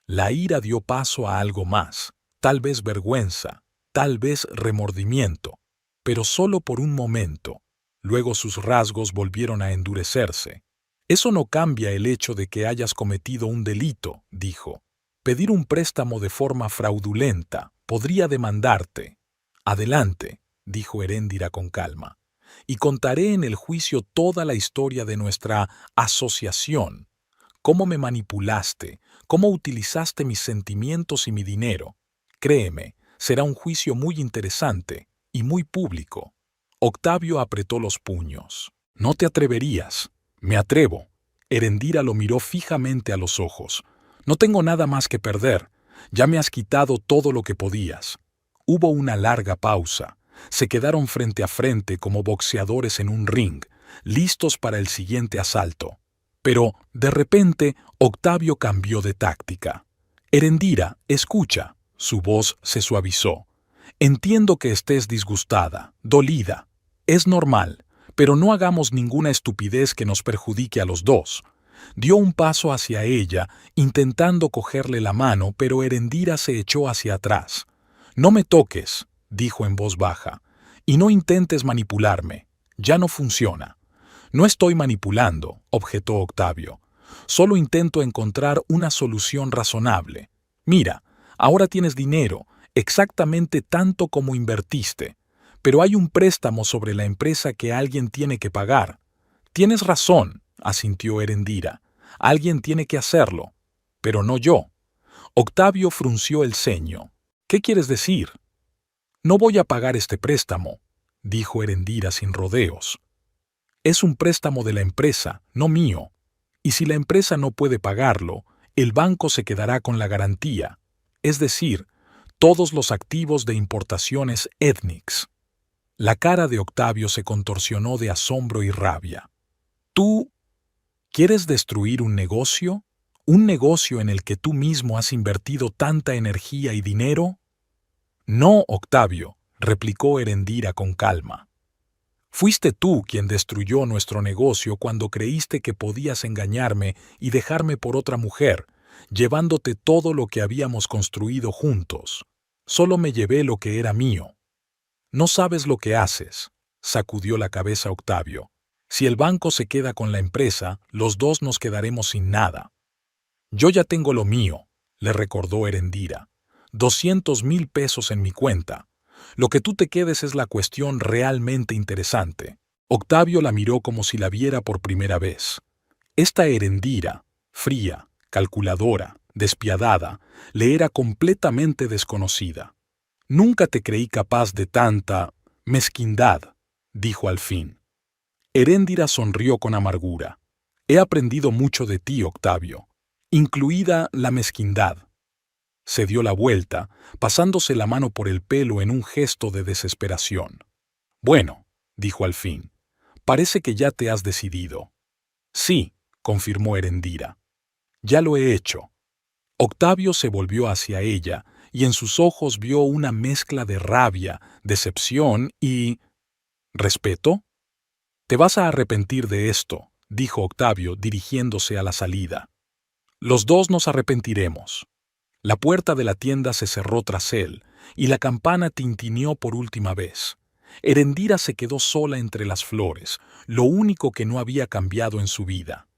La ira dio paso a algo más, tal vez vergüenza, tal vez remordimiento, pero solo por un momento. Luego sus rasgos volvieron a endurecerse. Eso no cambia el hecho de que hayas cometido un delito, dijo. Pedir un préstamo de forma fraudulenta podría demandarte. Adelante, dijo Erendira con calma, y contaré en el juicio toda la historia de nuestra asociación. Cómo me manipulaste, cómo utilizaste mis sentimientos y mi dinero. Créeme, será un juicio muy interesante y muy público. Octavio apretó los puños. No te atreverías. Me atrevo. Erendira lo miró fijamente a los ojos. No tengo nada más que perder. Ya me has quitado todo lo que podías. Hubo una larga pausa. Se quedaron frente a frente como boxeadores en un ring, listos para el siguiente asalto. Pero, de repente, Octavio cambió de táctica. Erendira, escucha. Su voz se suavizó. Entiendo que estés disgustada, dolida. Es normal, pero no hagamos ninguna estupidez que nos perjudique a los dos. Dio un paso hacia ella, intentando cogerle la mano, pero Erendira se echó hacia atrás. No me toques, dijo en voz baja, y no intentes manipularme. Ya no funciona. No estoy manipulando, objetó Octavio. Solo intento encontrar una solución razonable. Mira, ahora tienes dinero, exactamente tanto como invertiste, pero hay un préstamo sobre la empresa que alguien tiene que pagar. Tienes razón, asintió Erendira. Alguien tiene que hacerlo, pero no yo. Octavio frunció el ceño. ¿Qué quieres decir? No voy a pagar este préstamo, dijo Erendira sin rodeos. Es un préstamo de la empresa, no mío. Y si la empresa no puede pagarlo, el banco se quedará con la garantía, es decir, todos los activos de importaciones Ethnix. La cara de Octavio se contorsionó de asombro y rabia. ¿Tú quieres destruir un negocio? ¿Un negocio en el que tú mismo has invertido tanta energía y dinero? No, Octavio, replicó Erendira con calma. Fuiste tú quien destruyó nuestro negocio cuando creíste que podías engañarme y dejarme por otra mujer, llevándote todo lo que habíamos construido juntos. Solo me llevé lo que era mío. No sabes lo que haces, sacudió la cabeza Octavio. Si el banco se queda con la empresa, los dos nos quedaremos sin nada. Yo ya tengo lo mío, le recordó Erendira. 200,000 pesos en mi cuenta. Lo que tú te quedes es la cuestión realmente interesante. Octavio la miró como si la viera por primera vez. Esta Erendira, fría, calculadora, despiadada, le era completamente desconocida. Nunca te creí capaz de tanta mezquindad, dijo al fin. Erendira sonrió con amargura. He aprendido mucho de ti, Octavio, incluida la mezquindad. Se dio la vuelta, pasándose la mano por el pelo en un gesto de desesperación. Bueno, dijo al fin, parece que ya te has decidido. Sí, confirmó Erendira. Ya lo he hecho. Octavio se volvió hacia ella y en sus ojos vio una mezcla de rabia, decepción y... ¿respeto? Te vas a arrepentir de esto, dijo Octavio dirigiéndose a la salida. Los dos nos arrepentiremos. La puerta de la tienda se cerró tras él, y la campana tintineó por última vez. Erendira se quedó sola entre las flores, lo único que no había cambiado en su vida.